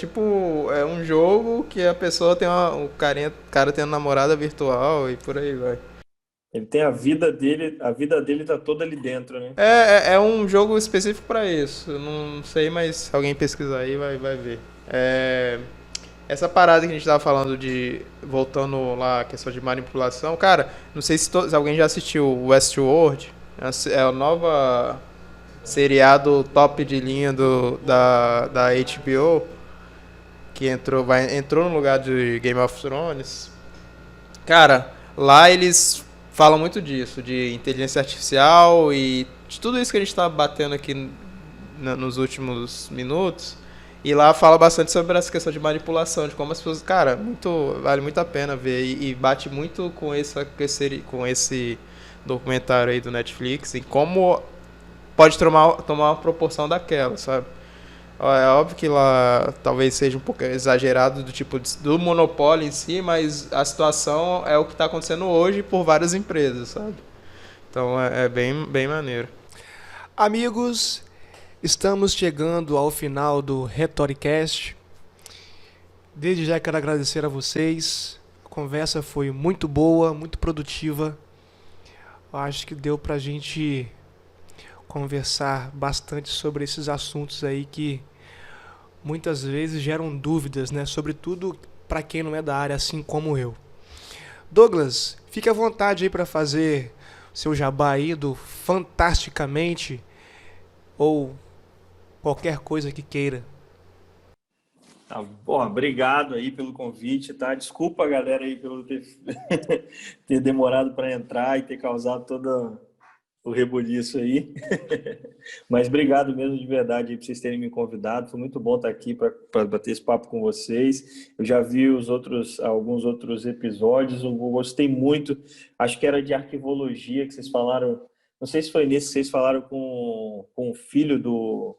S2: um jogo que a pessoa tem o cara tem uma namorada virtual e por aí vai.
S3: Ele tem a vida dele tá toda ali dentro, né?
S2: É um jogo específico pra isso. Eu não sei, mas se alguém pesquisar aí vai ver. Essa parada que a gente tava falando voltando lá, a questão de manipulação, cara, não sei se alguém já assistiu Westworld, é a nova seriado top de linha da HBO, que entrou no lugar de Game of Thrones. Cara, lá eles falam muito disso, de inteligência artificial e de tudo isso que a gente tá batendo aqui nos últimos minutos. E lá fala bastante sobre essa questão de manipulação, de como as pessoas... Cara, vale muito a pena ver. E bate muito com esse documentário aí do Netflix. E como pode tomar uma proporção daquela, sabe? É óbvio que lá talvez seja um pouco exagerado do monopólio em si, mas a situação é o que está acontecendo hoje por várias empresas, sabe? Então é bem, bem maneiro.
S4: Amigos, estamos chegando ao final do Retoricast. Desde já quero agradecer a vocês. A conversa foi muito boa, muito produtiva. Eu acho que deu pra gente conversar bastante sobre esses assuntos aí que muitas vezes geram dúvidas, né? Sobretudo para quem não é da área, assim como eu. Douglas, fique à vontade aí para fazer seu jabá aí do Fantasticamente ou qualquer coisa que queira.
S3: Tá bom, obrigado aí pelo convite, tá? Desculpa, galera, aí pelo ter demorado para entrar e ter causado todo o rebuliço aí. Mas obrigado mesmo de verdade aí por vocês terem me convidado. Foi muito bom estar aqui para bater esse papo com vocês. Eu já vi alguns outros episódios, eu gostei muito. Acho que era de arquivologia que vocês falaram. Não sei se foi nesse que vocês falaram com o filho do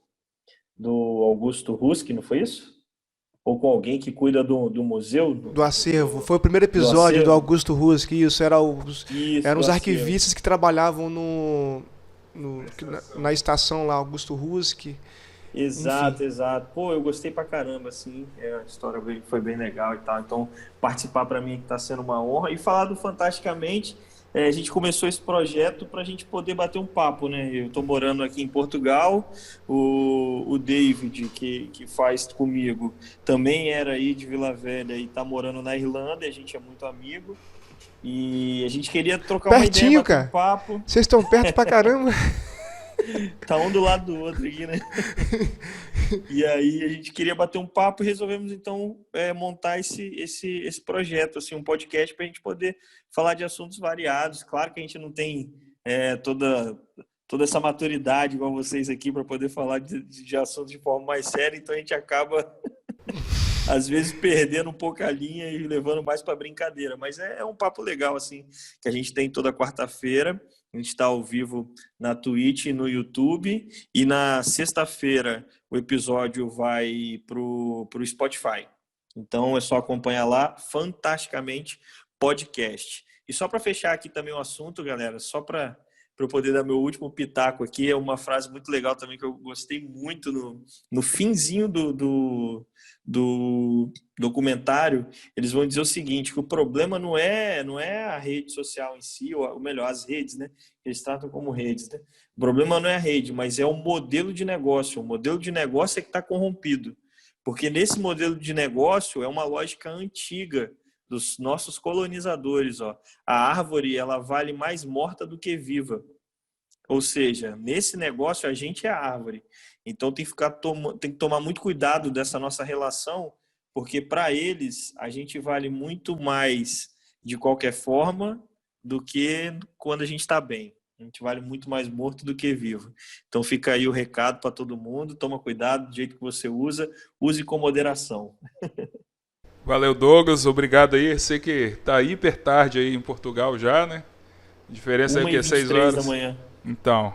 S3: Augusto Husk, não foi isso? Ou com alguém que cuida do museu?
S4: Do acervo. Foi o primeiro episódio do Augusto Husk. Isso, eram os arquivistas que trabalhavam na estação lá, Augusto Husk.
S3: Exato, exato. Pô, eu gostei pra caramba, assim. A história foi bem legal e tal. Então, participar pra mim tá sendo uma honra. E falar do Fantasticamente, a gente começou esse projeto pra gente poder bater um papo, né? Eu tô morando aqui em Portugal. O David, que faz comigo, também era aí de Vila Velha e tá morando na Irlanda. E a gente é muito amigo. E a gente queria trocar uma ideia, bater um papo.
S4: Vocês estão perto pra caramba.
S3: Tá um do lado do outro aqui, né? E aí a gente queria bater um papo e resolvemos então montar esse projeto, assim, um podcast para a gente poder falar de assuntos variados. Claro que a gente não tem toda essa maturidade igual vocês aqui para poder falar de assuntos de forma mais séria, então a gente acaba às vezes perdendo um pouco a linha e levando mais para brincadeira, mas é um papo legal assim que a gente tem toda quarta-feira. A gente está ao vivo na Twitch e no YouTube. E na sexta-feira o episódio vai pro Spotify. Então é só acompanhar lá, Fantasticamente Podcast. E só para fechar aqui também o assunto, galera, só para eu poder dar meu último pitaco aqui, é uma frase muito legal também que eu gostei muito no finzinho do documentário. Eles vão dizer o seguinte, que o problema não é a rede social em si, ou melhor, as redes, né? Eles tratam como redes, né? O problema não é a rede, mas é o modelo de negócio. O modelo de negócio é que está corrompido. Porque nesse modelo de negócio é uma lógica antiga dos nossos colonizadores. Ó. A árvore ela vale mais morta do que viva. Ou seja, nesse negócio a gente é a árvore. Então tem que tomar muito cuidado dessa nossa relação, porque para eles a gente vale muito mais de qualquer forma do que quando a gente está bem. A gente vale muito mais morto do que vivo. Então fica aí o recado para todo mundo. Toma cuidado do jeito que você usa. Use com moderação.
S1: Valeu, Douglas. Obrigado aí. Sei que tá hiper tarde aí em Portugal já, né? A diferença aí que é 6 horas.
S3: da manhã.
S1: Então,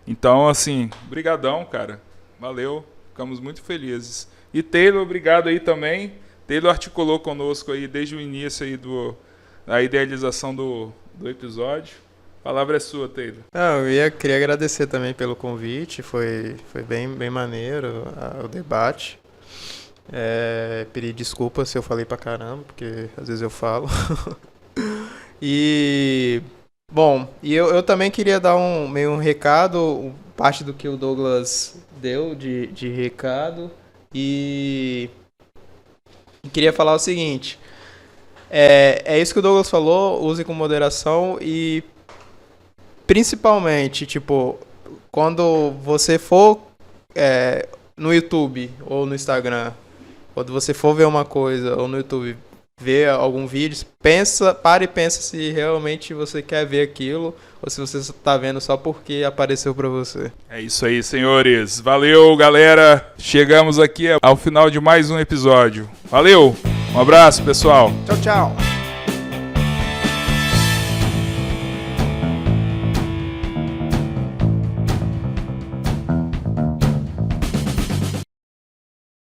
S1: Então, assim, brigadão, cara. Valeu, ficamos muito felizes. E Taylor, obrigado aí também. Taylor articulou conosco aí desde o início aí da idealização do episódio. A palavra é sua, Taylor.
S2: Não, queria agradecer também pelo convite, foi bem maneiro o debate. Pedir desculpa se eu falei pra caramba, porque às vezes eu falo. Bom, eu também queria dar um recado, parte do que o Douglas deu de recado, e queria falar o seguinte, é isso que o Douglas falou, use com moderação e principalmente, tipo, quando você for no YouTube ou no Instagram, quando você for ver uma coisa ou no YouTube, ver algum vídeo, pare e pensa se realmente você quer ver aquilo ou se você está vendo só porque apareceu para você.
S1: É isso aí, senhores. Valeu, galera. Chegamos aqui ao final de mais um episódio. Valeu. Um abraço, pessoal.
S4: Tchau, tchau.